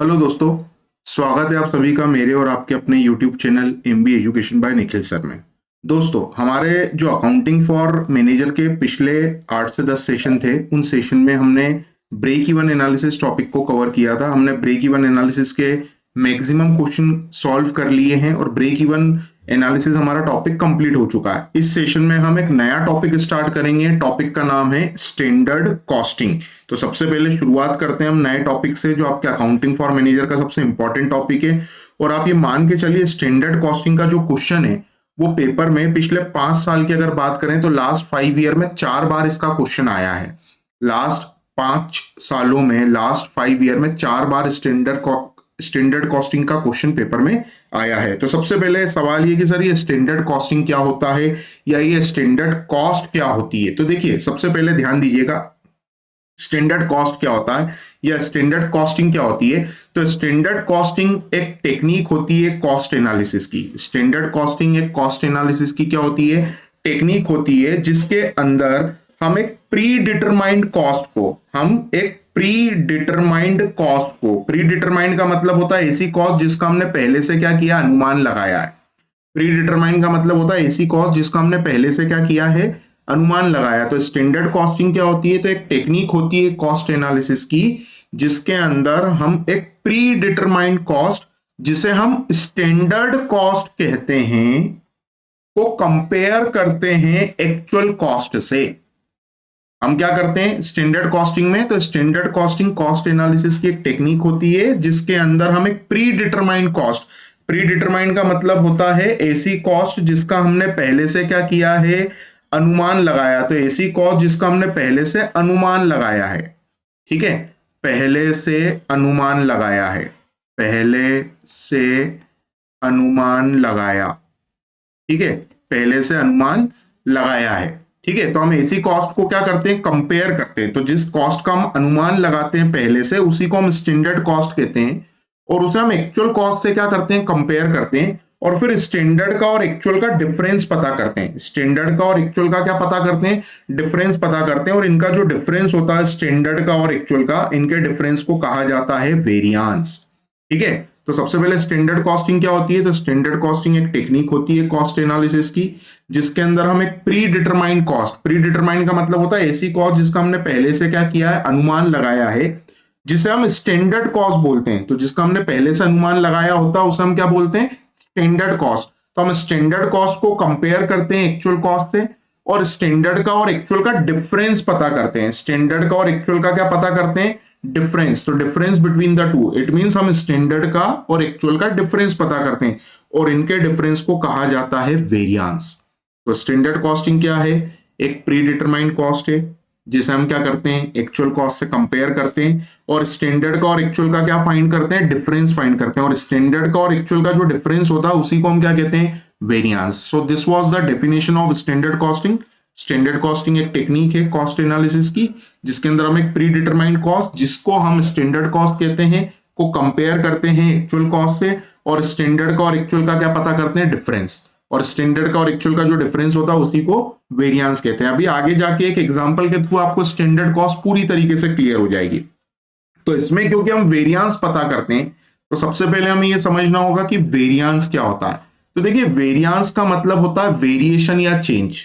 Hello दोस्तों। स्वागत है आप सभी का मेरे और आपके अपने YouTube channel MBA education by Nikhil sir में। दोस्तों, हमारे जो अकाउंटिंग फॉर मैनेजर के पिछले 8 से 10 सेशन थे, उन सेशन में हमने ब्रेक इवन एनालिसिस टॉपिक को कवर किया था। हमने ब्रेक इवन एनालिसिस के मैक्सिमम क्वेश्चन सॉल्व कर लिए हैं और ब्रेक इवन एनालिसिस हमारा टॉपिक कंप्लीट हो चुका है। इस सेशन में हम एक नया टॉपिक स्टार्ट करेंगे। टॉपिक का नाम है स्टैंडर्ड कॉस्टिंग। तो सबसे पहले शुरुआत करते हैं हम नए टॉपिक से, जो आपके अकाउंटिंग फॉर मैनेजर का सबसे इंपॉर्टेंट टॉपिक है। और आप ये मान के चलिए, स्टैंडर्ड कॉस्टिंग का जो क्वेश्चन है वो पेपर में पिछले 5 साल की अगर बात करें तो लास्ट 5 ईयर में 4 बार इसका क्वेश्चन आया है। लास्ट 5 सालों में, लास्ट 5 ईयर में 4 बार स्टैंडर्ड कॉस्टिंग का क्वेश्चन पेपर में आया है। तो सबसे पहले सवाल ये कि सर ये स्टैंडर्ड कॉस्टिंग क्या होता है या ये स्टैंडर्ड कॉस्ट क्या होती है। तो देखिए, सबसे पहले ध्यान दीजिएगा, स्टैंडर्ड कॉस्ट क्या होता है या स्टैंडर्ड कॉस्टिंग क्या होती है। तो स्टैंडर्ड कॉस्टिंग एक टेक्निक होती है कॉस्ट एनालिसिस की। स्टैंडर्ड कॉस्टिंग एक कॉस्ट एनालिसिस की क्या होती है, टेक्निक होती है, जिसके अंदर हम एक प्री डिटरमाइंड कॉस्ट को, प्री डिटरमाइंड का मतलब होता है ऐसी कॉस्ट जिसका हमने पहले से क्या किया, अनुमान लगाया है। प्री डिटरमाइंड का मतलब होता है ऐसी कॉस्ट जिसका हमने पहले से क्या किया है, अनुमान लगाया। तो स्टैंडर्ड कॉस्टिंग क्या होती है, तो एक टेक्निक होती है कॉस्ट एनालिसिस की, जिसके अंदर हम एक प्री डिटरमाइंड कॉस्ट, जिसे हम स्टैंडर्ड कॉस्ट कहते हैं, को कंपेयर करते हैं एक्चुअल कॉस्ट से। हम क्या करते हैं स्टैंडर्ड कॉस्टिंग में, तो स्टैंडर्ड कॉस्टिंग कॉस्ट एनालिसिस की एक टेक्निक होती है जिसके अंदर हम एक pre determined cost, pre determined का मतलब होता है ऐसी कॉस्ट जिसका हमने पहले से क्या किया है, अनुमान लगाया। तो ऐसी कॉस्ट जिसका हमने पहले से अनुमान लगाया है, ठीक है, पहले से अनुमान लगाया है, पहले से अनुमान लगाया, ठीक है, पहले से अनुमान लगाया है, ठीक है। तो हम ऐसी कॉस्ट को क्या करते हैं, कंपेयर करते हैं। तो जिस कॉस्ट का हम अनुमान लगाते हैं पहले से, उसी को हम स्टैंडर्ड कॉस्ट कहते हैं, और उसे हम एक्चुअल कॉस्ट से क्या करते हैं, कंपेयर करते हैं, और फिर स्टैंडर्ड का और एक्चुअल का डिफरेंस पता करते हैं। स्टैंडर्ड का और एक्चुअल का क्या पता करते हैं, डिफरेंस पता करते हैं। और इनका जो डिफरेंस होता है स्टैंडर्ड का और एक्चुअल का, इनके डिफरेंस को कहा जाता है वेरियांस, ठीक है। तो सबसे पहले स्टैंडर्ड कॉस्टिंग क्या होती है, तो स्टैंडर्ड कॉस्टिंग एक टेक्निक होती है कॉस्ट एनालिसिस की, जिसके अंदर हम एक pre determined cost, pre determined का मतलब होता है ऐसी कॉस्ट जिसका हमने पहले से क्या किया है, अनुमान लगाया है, जिसे हम स्टैंडर्ड कॉस्ट बोलते हैं। तो जिसका हमने पहले से अनुमान लगाया होता है उसे हम क्या बोलते हैं, स्टैंडर्ड कॉस्ट। तो हम स्टैंडर्ड कॉस्ट को कंपेयर करते हैं एक्चुअल कॉस्ट से, और स्टैंडर्ड का और एक्चुअल का डिफरेंस पता करते हैं। स्टैंडर्ड का और एक्चुअल का क्या पता करते हैं, डिफरेंस। तो difference between the two, it means हम स्टैंडर्ड का और एक्चुअल का डिफरेंस पता करते हैं, और इनके डिफरेंस को कहा जाता है वेरियांस। तो स्टैंडर्ड कॉस्टिंग क्या है, एक प्री डिटरमाइंड कॉस्ट है जिसे हम क्या करते हैं, एक्चुअल कॉस्ट से कंपेयर करते हैं, और स्टैंडर्ड का और एक्चुअल का क्या फाइंड करते हैं, डिफरेंस फाइंड करते हैं। और स्टैंडर्ड का और एक्चुअल का जो डिफरेंस होता है उसी को हम क्या कहते हैं, variance. So this was the definition of standard costing. Standard costing एक टेक्निक है कॉस्ट एनालिसिस की, जिसके अंदर हम एक प्री डिटरमाइंड कॉस्ट, जिसको हम स्टैंडर्ड कॉस्ट कहते हैं, को कंपेयर करते हैं एक्चुअल कॉस्ट से, और स्टैंडर्ड का और एक्चुअल का क्या पता करते हैं, डिफरेंस। और स्टैंडर्ड का और एक्चुअल का जो डिफरेंस होता है उसी को वेरियांस कहते हैं। अभी आगे जाके एक एग्जांपल के थ्रू आपको स्टैंडर्ड कॉस्ट पूरी तरीके से क्लियर हो जाएगी। तो इसमें क्योंकि हम वेरियांस पता करते हैं, तो सबसे पहले हमें यह समझना होगा कि वेरियांस क्या होता है। तो देखिए, वेरियांस का मतलब होता है वेरिएशन या चेंज।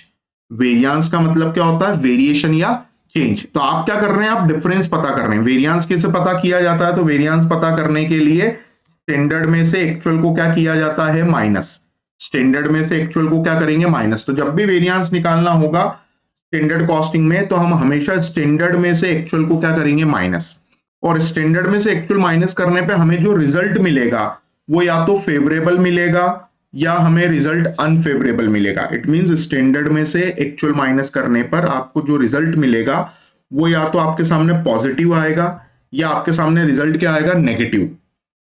वेरियांस का मतलब क्या होता है, वेरिएशन या चेंज। तो आप क्या कर रहे हैं, आप डिफरेंस पता कर रहे हैं। वेरियांस कैसे पता किया जाता है, तो वेरियांस पता करने के लिए स्टैंडर्ड में से एक्चुअल को क्या किया जाता है, माइनस। स्टैंडर्ड में से एक्चुअल को क्या करेंगे, माइनस। तो जब भी वेरियांस निकालना होगा स्टैंडर्ड कॉस्टिंग में, तो हम हमेशा स्टैंडर्ड में से एक्चुअल को क्या करेंगे, माइनस। और स्टैंडर्ड में से एक्चुअल माइनस करने पे हमें जो रिजल्ट मिलेगा वो या तो फेवरेबल मिलेगा या हमें रिजल्ट अनफेवरेबल मिलेगा। इट मींस स्टैंडर्ड में से एक्चुअल माइनस करने पर आपको जो रिजल्ट मिलेगा वो या तो आपके सामने पॉजिटिव आएगा, या आपके सामने रिजल्ट क्या आएगा, नेगेटिव।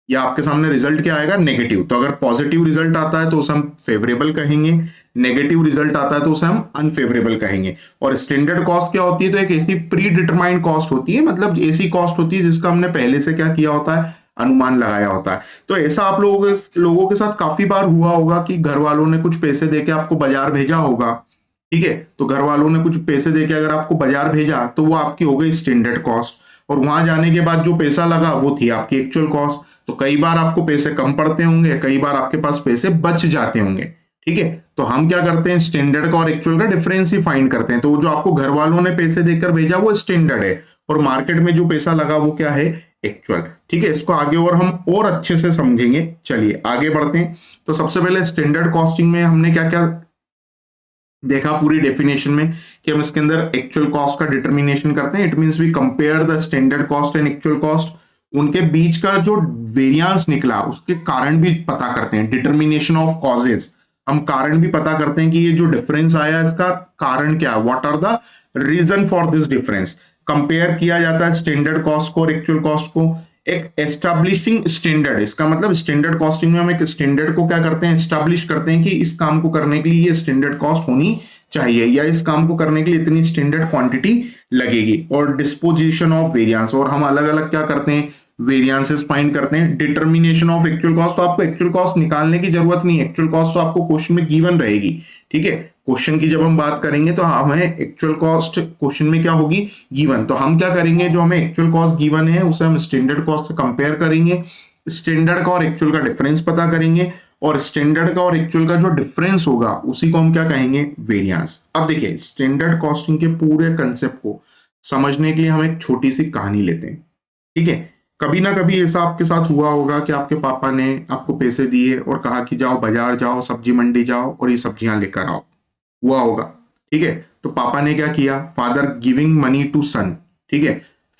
या आपके सामने रिजल्ट क्या आएगा, नेगेटिव। तो अगर पॉजिटिव रिजल्ट आता है तो उसे हम फेवरेबल कहेंगे, नेगेटिव रिजल्ट आता है तो उसे हम अनफेवरेबल कहेंगे। और स्टैंडर्ड कॉस्ट क्या होती है, तो एक ऐसी प्री डिटरमाइंड कॉस्ट होती है, मतलब ऐसी कॉस्ट होती है जिसका हमने पहले से क्या किया होता है, अनुमान लगाया होता है। तो ऐसा आप लोगों के साथ काफी बार हुआ होगा कि घर वालों ने कुछ पैसे देके आपको बाजार भेजा होगा, ठीक है। तो घर वालों ने कुछ पैसे देके अगर आपको बाजार भेजा तो वो आपकी हो गई स्टैंडर्ड कॉस्ट। और वहां जाने के बाद जो पैसा लगा वो थी आपकी एक्चुअल कॉस्ट। तो कई बार आपको पैसे कम पड़ते होंगे, कई बार आपके पास पैसे बच जाते होंगे, ठीक है। तो हम क्या करते हैं, स्टैंडर्ड का और एक्चुअल का डिफरेंस ही फाइंड करते हैं। तो जो आपको घर वालों ने पैसे देकर भेजा वो स्टैंडर्ड है, और मार्केट में जो पैसा लगा वो क्या है, एक्चुअल, ठीक है। इसको आगे और हम और अच्छे से समझेंगे। चलिए आगे बढ़ते हैं। तो सबसे पहले स्टैंडर्ड कॉस्टिंग में हमने क्या क्या देखा पूरी डेफिनेशन में, कि हम इसके अंदर एक्चुअल कॉस्ट का डिटर्मिनेशन करते हैं। It means we compare the standard cost and actual cost, उनके बीच का जो वेरिएंस निकला उसके कारण भी पता करते हैं। डिटर्मिनेशन ऑफ कॉजेज, हम कारण भी पता करते हैं कि ये जो डिफरेंस आया इसका कारण क्या है, what are the reason for this difference. Compare किया जाता है स्टैंडर्ड कॉस्ट को और एक्चुअल कॉस्ट को। एक एस्टैब्लिशिंग स्टैंडर्ड, इसका मतलब स्टैंडर्ड कॉस्टिंग में हम एक स्टैंडर्ड को क्या करते हैं, एस्टैब्लिश करते हैं कि इस काम को करने के लिए ये स्टैंडर्ड कॉस्ट होनी चाहिए, या इस काम को करने के लिए इतनी स्टैंडर्ड क्वांटिटी लगेगी। और डिस्पोजिशन ऑफ वेरिएंस, और हम अलग अलग क्या करते हैं, वेरिएंसेस फाइंड करते हैं। डिटर्मिनेशन ऑफ एक्चुअल कॉस्ट, तो आपको एक्चुअल कॉस्ट निकालने की जरूरत नहीं है, एक्चुअल कॉस्ट तो आपको क्वेश्चन में गिवन रहेगी, ठीक है। क्वेश्चन की जब हम बात करेंगे तो हमें एक्चुअल कॉस्ट क्वेश्चन में क्या होगी, गिवन। तो हम क्या करेंगे, जो हमें एक्चुअल कॉस्ट गिवन है उसे हम स्टैंडर्ड कॉस्ट से कंपेयर करेंगे, स्टैंडर्ड का और एक्चुअल का डिफरेंस पता करेंगे, और स्टैंडर्ड का और एक्चुअल का जो डिफरेंस होगा उसी को हम क्या कहेंगे, वेरिएंस। अब देखिए स्टैंडर्ड कॉस्टिंग के पूरे कंसेप्ट को समझने के लिए हम एक छोटी सी कहानी लेते हैं, ठीक है। कभी ना कभी ऐसा आपके साथ हुआ होगा कि आपके पापा ने आपको पैसे दिए और कहा कि जाओ बाजार जाओ, सब्जी मंडी जाओ और ये सब्जियां लेकर आओ, हुआ होगा, ठीक है। तो पापा ने क्या किया, फादर गिविंग मनी टू सन, ठीक है।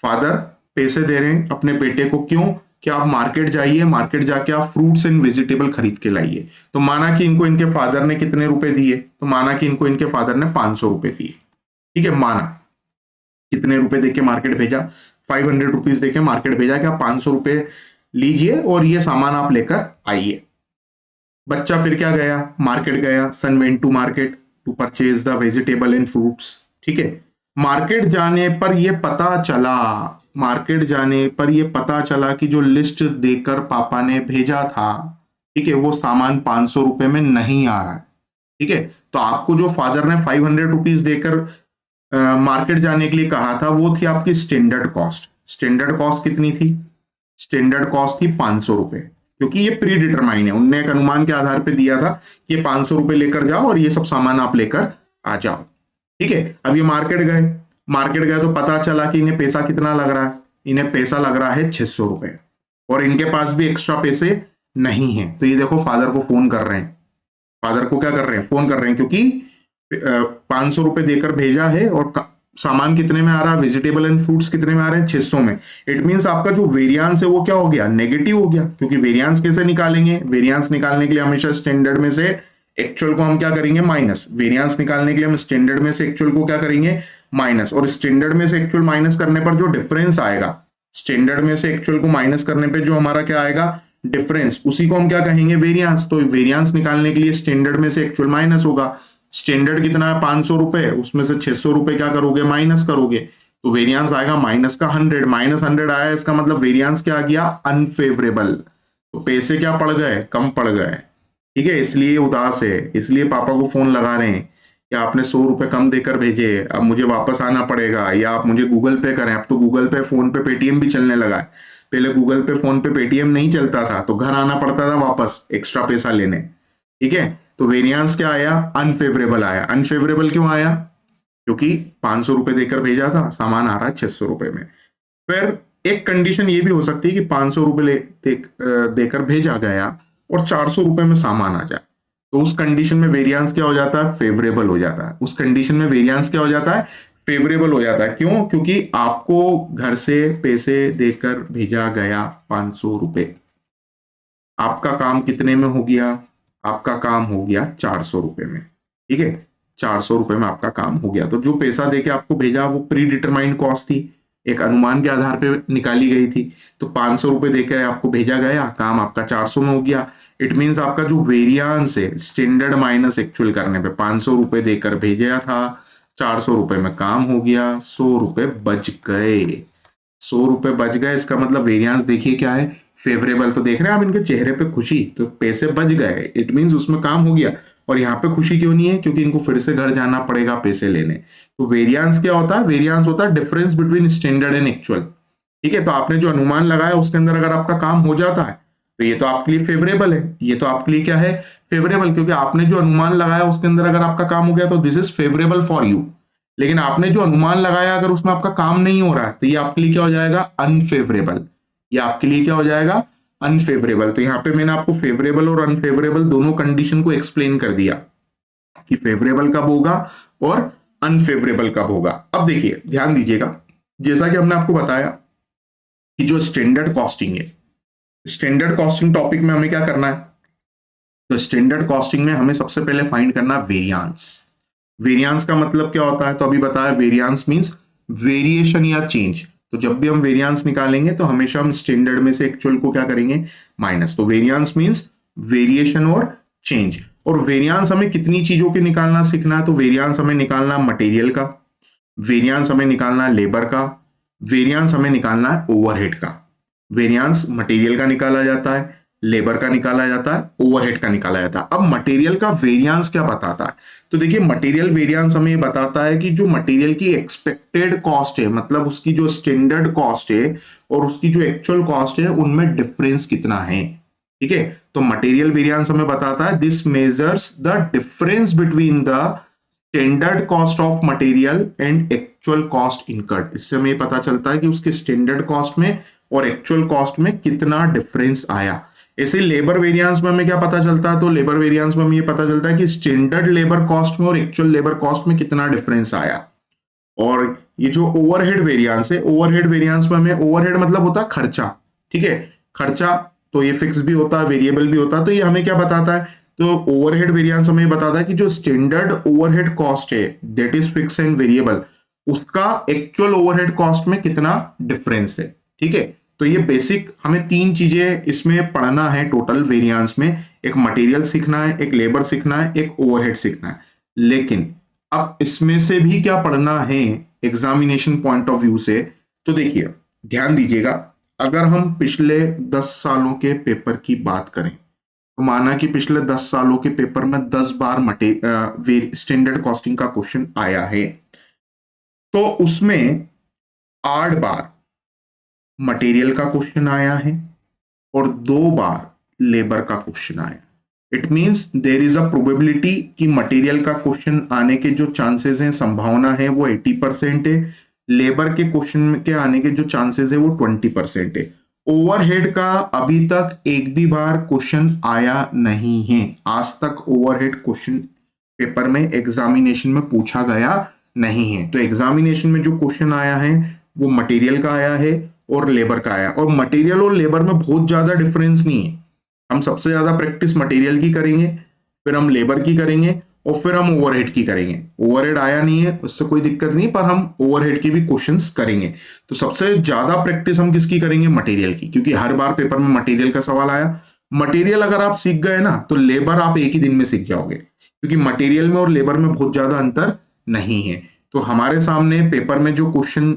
फादर पैसे दे रहे हैं अपने बेटे को, क्यों, कि आप मार्केट जाइए, मार्केट जाके आप फ्रूट्स एंड वेजिटेबल खरीद के लाइए। तो माना कि इनको इनके फादर ने कितने रुपए दिए, तो माना कि इनको इनके फादर ने 500 रुपए दिए, ठीक है। माना कितने रुपए देके मार्केट भेजा, 500 रुपीज देके मार्केट भेजा कि आप 500 रुपए लीजिए और ये सामान आप लेकर आइए। बच्चा फिर क्या गया, मार्केट गया, son went to market to purchase the vegetable and fruits, ठीक है। मार्केट जाने पर ये पता चला, मार्केट जाने पर ये पता चला कि जो लिस्ट देकर पापा ने भेजा था, ठीक है, वो सामान 500 रुपए में नहीं आ रहा है, ठीक है। तो आपको जो फादर ने 500 रुपीज देकर मार्केट जाने के लिए कहा था वो थी आपकी स्टैंडर्ड कॉस्ट। स्टैंडर्ड कॉस्ट कितनी थी, स्टैंडर्ड कॉस्ट थी 500 रुपए, क्योंकि ये प्री डिटरमाइन है, उनने एक अनुमान के आधार पे दिया था कि ये 500 रुपए लेकर जाओ और ये सब सामान आप लेकर आ जाओ, ठीक है। अब ये मार्केट गए, मार्केट गए तो पता चला कि इन्हें पैसा कितना लग रहा है, इन्हें पैसा लग रहा है 600 रुपए, और इनके पास भी एक्स्ट्रा पैसे नहीं है। तो ये देखो फादर को फोन कर रहे हैं, फादर को क्या कर रहे हैं, फोन कर रहे हैं, क्योंकि 500 रुपए देकर भेजा है और सामान कितने में आ रहा है, वेजिटेबल एंड फ्रूट्स कितने में आ रहे हैं, 600 में। इट मींस आपका जो वेरिएंस है वो क्या हो गया, नेगेटिव हो गया। क्योंकि वेरिएंस कैसे निकालेंगे, वेरिएंस निकालने के लिए हमेशा स्टैंडर्ड में से एक्चुअल को हम क्या करेंगे, माइनस। वेरिएंस निकालने के लिए हम स्टैंडर्ड में से एक्चुअल को क्या करेंगे, माइनस। और स्टैंडर्ड में से एक्चुअल माइनस करने पर जो डिफरेंस आएगा, स्टैंडर्ड में से एक्चुअल को माइनस करने पर जो हमारा क्या आएगा, डिफरेंस, उसी को हम क्या कहेंगे, वेरिएंस। तो वेरिएंस निकालने के लिए स्टैंडर्ड में से एक्चुअल माइनस होगा। स्टैंडर्ड कितना है, 500 रुपए, उसमें से 600 रुपए क्या करोगे, माइनस करोगे, तो वेरिएंस आएगा माइनस का 100। माइनस 100 आया, इसका मतलब वेरिएंस क्या आ गया, अनफेवरेबल। तो पैसे क्या पड़ गए, कम पड़ गए, ठीक है। इसलिए उदास है, इसलिए पापा को फोन लगा रहे हैं कि आपने 100 रुपए कम देकर भेजे, अब मुझे वापस आना पड़ेगा, या आप मुझे गूगल पे करें। अब तो गूगल पे, फोन पे, पेटीएम भी चलने लगा है, पहले गूगल पे, फोन पे, पेटीएम नहीं चलता था, तो घर आना पड़ता था वापस एक्स्ट्रा पैसा लेने, ठीक है। तो वेरिएंस क्या आया, अनफेवरेबल आया। अनफेवरेबल क्यों आया, क्योंकि 500 रुपए देकर भेजा था, सामान आ रहा है 600 रुपए में। फिर एक कंडीशन ये भी हो सकती है कि 500 रुपए देकर भेजा गया और 400 रुपए में सामान आ जाए, तो उस कंडीशन में वेरिएंस क्या हो जाता है, फेवरेबल हो जाता है। उस कंडीशन में वेरिएंस क्या हो जाता है, फेवरेबल हो जाता है। क्यों, क्योंकि आपको घर से पैसे देकर भेजा गया 500 रुपए, आपका काम कितने में हो गया, आपका काम हो गया 400 रुपए में, ठीक है। 400 रुपए में आपका काम हो गया। तो जो पैसा देके आपको भेजा वो प्री डिटरमाइंड कॉस्ट थी, एक अनुमान के आधार पे निकाली गई थी। तो 500 रुपए देकर आपको भेजा गया, काम आपका 400 में हो गया। इट मींस आपका जो वेरिएंस है स्टैंडर्ड माइनस एक्चुअल करने पे, 500 रुपए देकर भेजा था, 400 रुपए में काम हो गया, 100 रुपए बच गए। 100 रुपए बच गए, इसका मतलब वेरिएंस देखिए क्या है, फेवरेबल। तो देख रहे हैं आप इनके चेहरे पे खुशी, तो पैसे बच गए, इट मींस उसमें काम हो गया। और यहाँ पे खुशी क्यों नहीं है, क्योंकि इनको फिर से घर जाना पड़ेगा पैसे लेने। तो वेरिएंस क्या होता है, वेरिएंस होता है difference between standard and actual. ठीक है, तो आपने जो अनुमान लगाया उसके अंदर अगर आपका काम हो जाता है तो ये तो आपके लिए फेवरेबल है, ये तो आपके लिए क्या है, फेवरेबल, क्योंकि आपने जो अनुमान लगाया उसके अंदर अगर आपका काम हो गया तो this is favourable for you. लेकिन आपने जो अनुमान लगाया अगर उसमें आपका काम नहीं हो रहा है तो ये आपके लिए क्या हो जाएगा, अनफेवरेबल। ये आपके लिए क्या हो जाएगा, अनफेवरेबल। तो यहाँ पे मैंने आपको फेवरेबल और अनफेवरेबल दोनों कंडीशन को एक्सप्लेन कर दिया कि फेवरेबल कब होगा और अनफेवरेबल कब होगा। अब देखिए ध्यान दीजिएगा, जैसा कि हमने आपको बताया कि जो स्टैंडर्ड कॉस्टिंग है, स्टैंडर्ड कॉस्टिंग टॉपिक में हमें क्या करना है, तो स्टैंडर्ड कॉस्टिंग में हमें सबसे पहले फाइंड करना वेरियांस। वेरियांस का मतलब क्या होता है, तो अभी बताया, वेरियांस मींस वेरिएशन या चेंज। तो जब भी हम वेरियांस निकालेंगे तो हमेशा हम स्टैंडर्ड में से एक्चुअल को क्या करेंगे, माइनस। तो वेरियांस मींस वेरिएशन और चेंज। और वेरियांस हमें कितनी चीजों के निकालना सीखना है, तो वेरियांस हमें निकालना मटेरियल का, वेरियांस हमें निकालना है लेबर का, वेरियांस हमें निकालना है ओवरहेड का। वेरियांस मटेरियल का निकाला जाता है, लेबर का निकाला जाता है, ओवरहेड का निकाला जाता है। अब मटेरियल का वेरियांस क्या बताता है, तो देखिए मटेरियल वेरियांस हमें ये बताता है कि जो मटेरियल की एक्सपेक्टेड कॉस्ट है, मतलब उसकी जो स्टैंडर्ड कॉस्ट है और उसकी जो एक्चुअल कॉस्ट है उनमें डिफरेंस कितना है। ठीक है, तो मटेरियल वेरियांस हमें बताता है this measures the difference between the standard cost of material and actual cost incurred. इससे हमें पता चलता है कि उसके स्टैंडर्ड कॉस्ट में और एक्चुअल कॉस्ट में कितना डिफरेंस आया। ऐसे लेबर वेरिएंस में हमें क्या पता चलता है, तो लेबर वेरिएंस में हमें ये पता चलता है कि स्टैंडर्ड लेबर कॉस्ट में और एक्चुअल लेबर कॉस्ट में कितना डिफरेंस आया। और ये जो ओवरहेड वेरिएंस है, ओवरहेड वेरिएंस में हमें, ओवरहेड मतलब होता है खर्चा, ठीक है, खर्चा, तो ये फिक्स भी होता है वेरिएबल भी होता है। तो ये हमें क्या बताता है, तो ओवरहेड वेरिएंस हमें बताता है कि जो स्टैंडर्ड ओवरहेड कॉस्ट है that is fix and variable, उसका एक्चुअल ओवरहेड कॉस्ट में कितना डिफरेंस है। ठीक है, तो ये बेसिक हमें तीन चीजें इसमें पढ़ना है टोटल वेरिएंस में, एक मटेरियल सीखना है, एक लेबर सीखना है, एक ओवरहेड सीखना है। लेकिन अब इसमें से भी क्या पढ़ना है एग्जामिनेशन पॉइंट ऑफ व्यू से, तो देखिए ध्यान दीजिएगा, अगर हम पिछले 10 सालों के पेपर की बात करें तो माना कि पिछले 10 सालों के पेपर में 10 बार स्टैंडर्ड कॉस्टिंग का क्वेश्चन आया है, तो उसमें 8 बार मटेरियल का क्वेश्चन आया है और 2 बार लेबर का क्वेश्चन आया। It means there is a probability कि मटेरियल का क्वेश्चन आने के जो चांसेस हैं, संभावना है, वो 80% है। लेबर के क्वेश्चन के आने के जो चांसेस है वो 20% है। ओवरहेड का अभी तक एक भी बार क्वेश्चन आया नहीं है, आज तक ओवरहेड क्वेश्चन पेपर में एग्जामिनेशन में पूछा गया नहीं है। तो एग्जामिनेशन में जो क्वेश्चन आया है वो मटेरियल का आया है और लेबर का आया, और मटेरियल और लेबर में बहुत ज्यादा डिफरेंस नहीं है। हम सबसे ज्यादा प्रैक्टिस मटेरियल की करेंगे, फिर हम लेबर की करेंगे और फिर हम ओवरहेड की करेंगे। ओवरहेड आया नहीं है उससे कोई दिक्कत नहीं, पर हम ओवरहेड की भी क्वेश्चंस करेंगे। तो सबसे ज्यादा प्रैक्टिस हम किसकी करेंगे, मटेरियल की, क्योंकि हर बार पेपर में मटेरियल का सवाल आया। मटेरियल अगर आप सीख गए ना तो लेबर आप एक ही दिन में सीख जाओगे, क्योंकि मटेरियल में और लेबर में बहुत ज्यादा अंतर नहीं है। तो हमारे सामने पेपर में जो क्वेश्चन,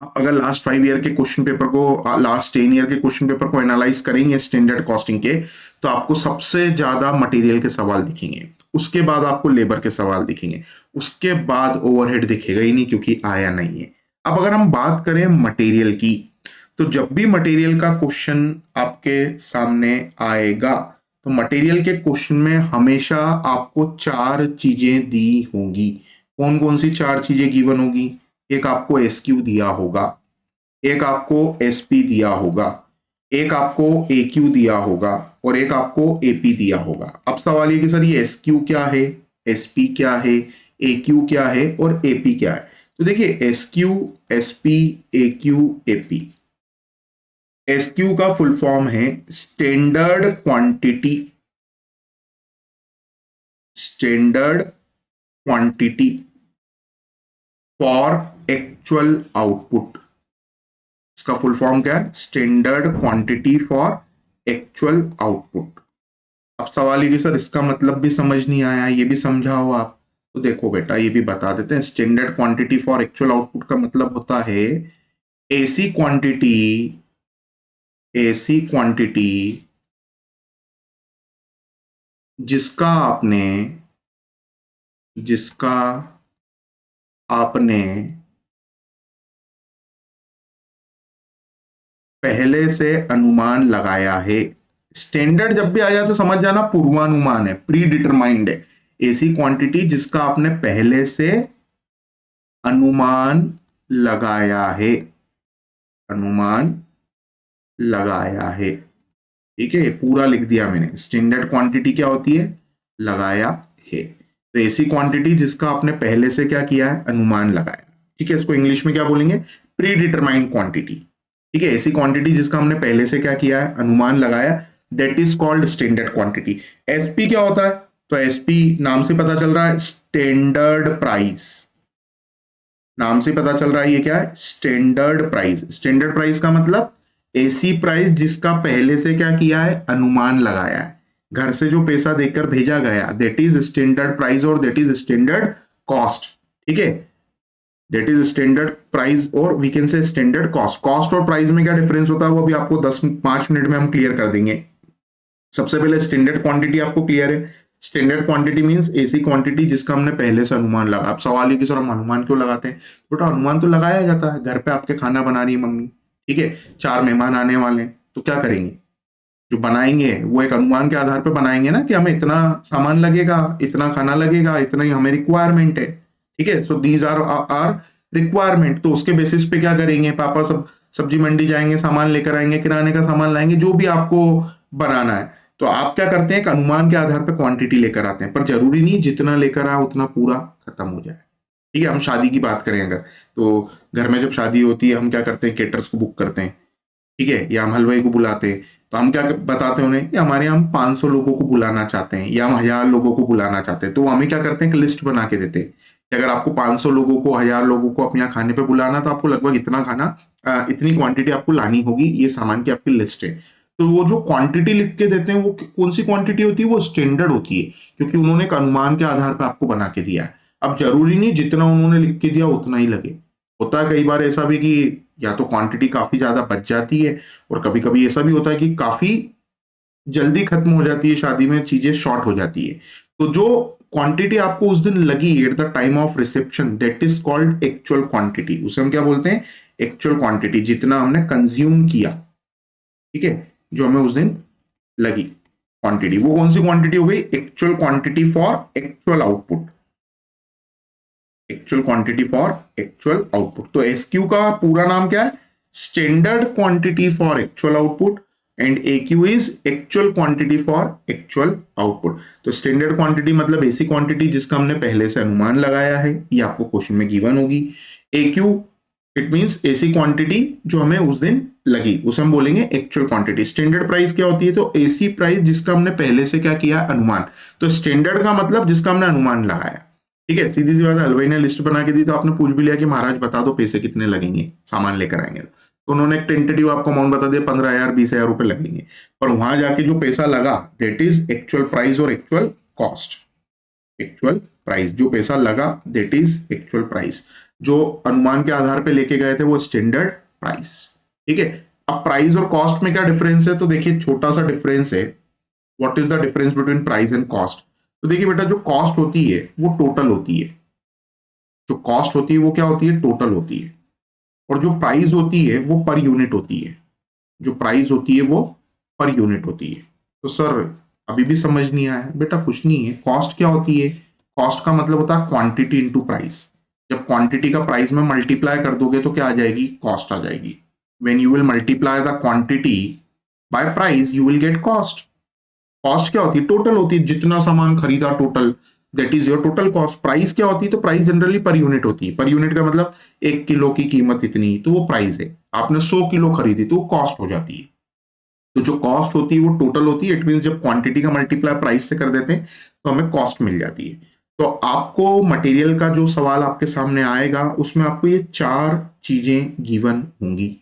अगर लास्ट 5 ईयर के क्वेश्चन पेपर को, लास्ट 10 ईयर के क्वेश्चन पेपर को एनालाइज करेंगे स्टैंडर्ड कॉस्टिंग के, तो आपको सबसे ज्यादा मटेरियल के सवाल दिखेंगे, उसके बाद आपको लेबर के सवाल दिखेंगे, उसके बाद ओवरहेड दिखेगा ही नहीं क्योंकि आया नहीं है। अब अगर हम बात करें मटेरियल की, तो जब भी मटेरियल का क्वेश्चन आपके सामने आएगा तो मटेरियल के क्वेश्चन में हमेशा आपको 4 चीजें दी होंगी। कौन कौन सी 4 चीजें गिवन होगी, एक आपको एसक्यू दिया होगा, एक आपको एसपी दिया होगा, एक आपको एक्यू दिया होगा और एक आपको एपी दिया होगा। अब सवाल ये कि सर ये एसक्यू क्या है, एसपी क्या है, एक्यू क्या है और एपी क्या है। तो देखिए SQ, SP, AQ, AP, SQ का फुल फॉर्म है standard quantity, standard quantity for actual output. इसका फुल फॉर्म क्या है, standard quantity for actual output. अब सवाल ये कि सर इसका मतलब भी समझ नहीं आया, ये भी समझाओ आप। तो देखो बेटा ये भी बता देते हैं, standard quantity for actual output का मतलब होता है ऐसी क्वांटिटी, ऐसी क्वांटिटी जिसका आपने, जिसका आपने पहले से अनुमान लगाया है। स्टैंडर्ड जब भी आ जाए तो समझ जाना पूर्वानुमान है, प्री डिटरमाइंड है। ऐसी क्वांटिटी जिसका आपने पहले से अनुमान लगाया है, अनुमान लगाया है। ठीक है, पूरा लिख दिया मैंने। स्टैंडर्ड क्वांटिटी क्या होती है? लगाया है। तो ऐसी क्वांटिटी जिसका आपने पहले से क्या किया है? अनुमान लगाया। ठीक है, इसको इंग्लिश में क्या बोलेंगे? Pre determined quantity. ठीक है, ऐसी क्वांटिटी जिसका हमने पहले से क्या किया है? अनुमान लगाया, that is called standard quantity. SP क्या होता है? तो एसपी नाम से पता चल रहा है, स्टैंडर्ड प्राइस। नाम से पता चल रहा है ये क्या है? Standard price. स्टैंडर्ड प्राइस का मतलब ऐसी प्राइस जिसका पहले से क्या किया है? अनुमान लगाया है। घर से जो पैसा देकर भेजा गया, दैट इज स्टैंडर्ड प्राइस और दैट इज स्टैंडर्ड कॉस्ट। ठीक है, दैट इज स्टैंडर्ड प्राइस और we can say standard cost. Cost और प्राइस में क्या डिफरेंस होता है वो अभी आपको 5 मिनट में हम क्लियर कर देंगे। सबसे पहले स्टैंडर्ड क्वांटिटी आपको क्लियर है। स्टैंडर्ड क्वांटिटी मींस ऐसी क्वांटिटी जिसका हमने पहले से अनुमान लगा। अब सवाल है कि सर हम अनुमान क्यों लगाते हैं? बेटा अनुमान तो लगाया जाता है, घर पे आपके खाना बना रही है मम्मी, ठीक है, 4 मेहमान आने वाले हैं, तो क्या करेंगे? जो बनाएंगे वो एक अनुमान के आधार पर बनाएंगे ना, कि हमें इतना सामान लगेगा, इतना खाना लगेगा, इतना ही हमें रिक्वायरमेंट है। ठीक है, so these are are requirement. तो उसके बेसिस पे क्या करेंगे? पापा सब सब्जी मंडी जाएंगे, सामान लेकर आएंगे, किराने का सामान लाएंगे, जो भी आपको बनाना है। तो आप क्या करते हैं? एक अनुमान के आधार पर क्वांटिटी लेकर आते हैं, पर जरूरी नहीं जितना लेकर आए उतना पूरा खत्म हो जाए। ठीक है, हम शादी की बात करें अगर, तो घर में जब शादी होती है हम क्या करते हैं? केटर्स को बुक करते हैं, ठीक है, या हम हलवाई को बुलाते हैं। तो हम क्या बताते हैं उन्हें कि हमारे यहाँ हम 500 लोगों को बुलाना चाहते हैं या हम 1000 लोगों को बुलाना चाहते हैं। तो हमें क्या करते हैं? कि लिस्ट बना के देते हैं कि अगर आपको 500 लोगों को, 1000 लोगों को अपने यहाँ खाने पे बुलाना, तो आपको लगभग इतना खाना, इतनी क्वांटिटी आपको लानी होगी, ये सामान की आपकी लिस्ट है। तो वो जो क्वांटिटी लिख के देते हैं वो कौन सी क्वांटिटी होती है? वो स्टैंडर्ड होती है, क्योंकि उन्होंने एक अनुमान के आधार पर आपको बना के दिया है। अब जरूरी नहीं जितना उन्होंने लिख के दिया उतना ही लगे। होता है कई बार ऐसा भी कि या तो क्वांटिटी काफी ज्यादा बच जाती है, और कभी कभी ऐसा भी होता है कि काफी जल्दी खत्म हो जाती है, शादी में चीजें शॉर्ट हो जाती है। तो जो क्वांटिटी आपको उस दिन लगी at the time of reception, that is called actual quantity. उसे हम क्या बोलते हैं? एक्चुअल क्वांटिटी, जितना हमने कंज्यूम किया। ठीक है, जो हमें उस दिन लगी क्वांटिटी, वो कौन सी क्वांटिटी हो गई? Actual quantity for actual output. Actual quantity for actual output. तो एसक्यू का पूरा नाम क्या है? Standard quantity for actual output, and AQ is actual quantity for actual output. तो स्टैंडर्ड क्वांटिटी मतलब ऐसी क्वांटिटी जिसका हमने पहले से अनुमान लगाया है, ये आपको क्वेश्चन में गिवन होगी। एक्यू इट मींस ऐसी क्वांटिटी जो हमें उस दिन लगी, उसे हम बोलेंगे एक्चुअल क्वांटिटी। स्टैंडर्ड प्राइस क्या होती है? तो ऐसी प्राइस जिसका हमने पहले से क्या किया? अनुमान। तो स्टैंडर्ड का मतलब जिसका हमने अनुमान लगाया। ठीक है, सीधी सी बात है, हलवाई ने लिस्ट बना के दी तो आपने पूछ भी लिया कि महाराज बता दो पैसे कितने लगेंगे, सामान लेकर आएंगे, तो उन्होंने एक टेंटेटिव आपको अमाउंट बता दिया, 15,000 20,000 रुपए लगेंगे। पर वहां जाके जो पैसा लगा, दैट इज एक्चुअल प्राइस और एक्चुअल कॉस्ट। एक्चुअल प्राइस, जो पैसा लगा दैट इज एक्चुअल प्राइस। जो अनुमान के आधार पे लेके गए थे वो स्टैंडर्ड प्राइस। ठीक है, अब प्राइस और कॉस्ट में क्या डिफरेंस है? तो देखिए छोटा सा डिफरेंस है। What is the difference between price and cost? तो देखिए बेटा, जो कॉस्ट होती है वो टोटल होती है। जो कॉस्ट होती है वो क्या होती है? टोटल होती है। और जो प्राइस होती है वो पर यूनिट होती है। जो प्राइस होती है वो पर यूनिट होती है। तो सर अभी भी समझ नहीं आया? बेटा कुछ नहीं है। कॉस्ट क्या होती है? कॉस्ट का मतलब होता है क्वांटिटी इनटू प्राइस। जब क्वांटिटी का प्राइस में मल्टीप्लाई कर दोगे तो क्या आ जाएगी? कॉस्ट आ जाएगी। When you will multiply the quantity by price you will get cost. Cost क्या होती है? टोटल होती है, जितना सामान खरीदा total, that is your total cost. Price क्या होती है? तो प्राइस जनरली पर यूनिट होती है। पर यूनिट का मतलब 1 किलो की कीमत इतनी, तो वो प्राइस है। आपने 100 किलो खरीदी तो वो कॉस्ट हो जाती है। तो जो कॉस्ट होती है वो टोटल होती है। इट मीन जब क्वांटिटी का मल्टीप्लाई प्राइस से कर देते हैं तो हमें कॉस्ट मिल जाती है। तो आपको मटेरियल का जो सवाल आपके सामने आएगा उसमें आपको ये 4 चीजें गिवन होंगी।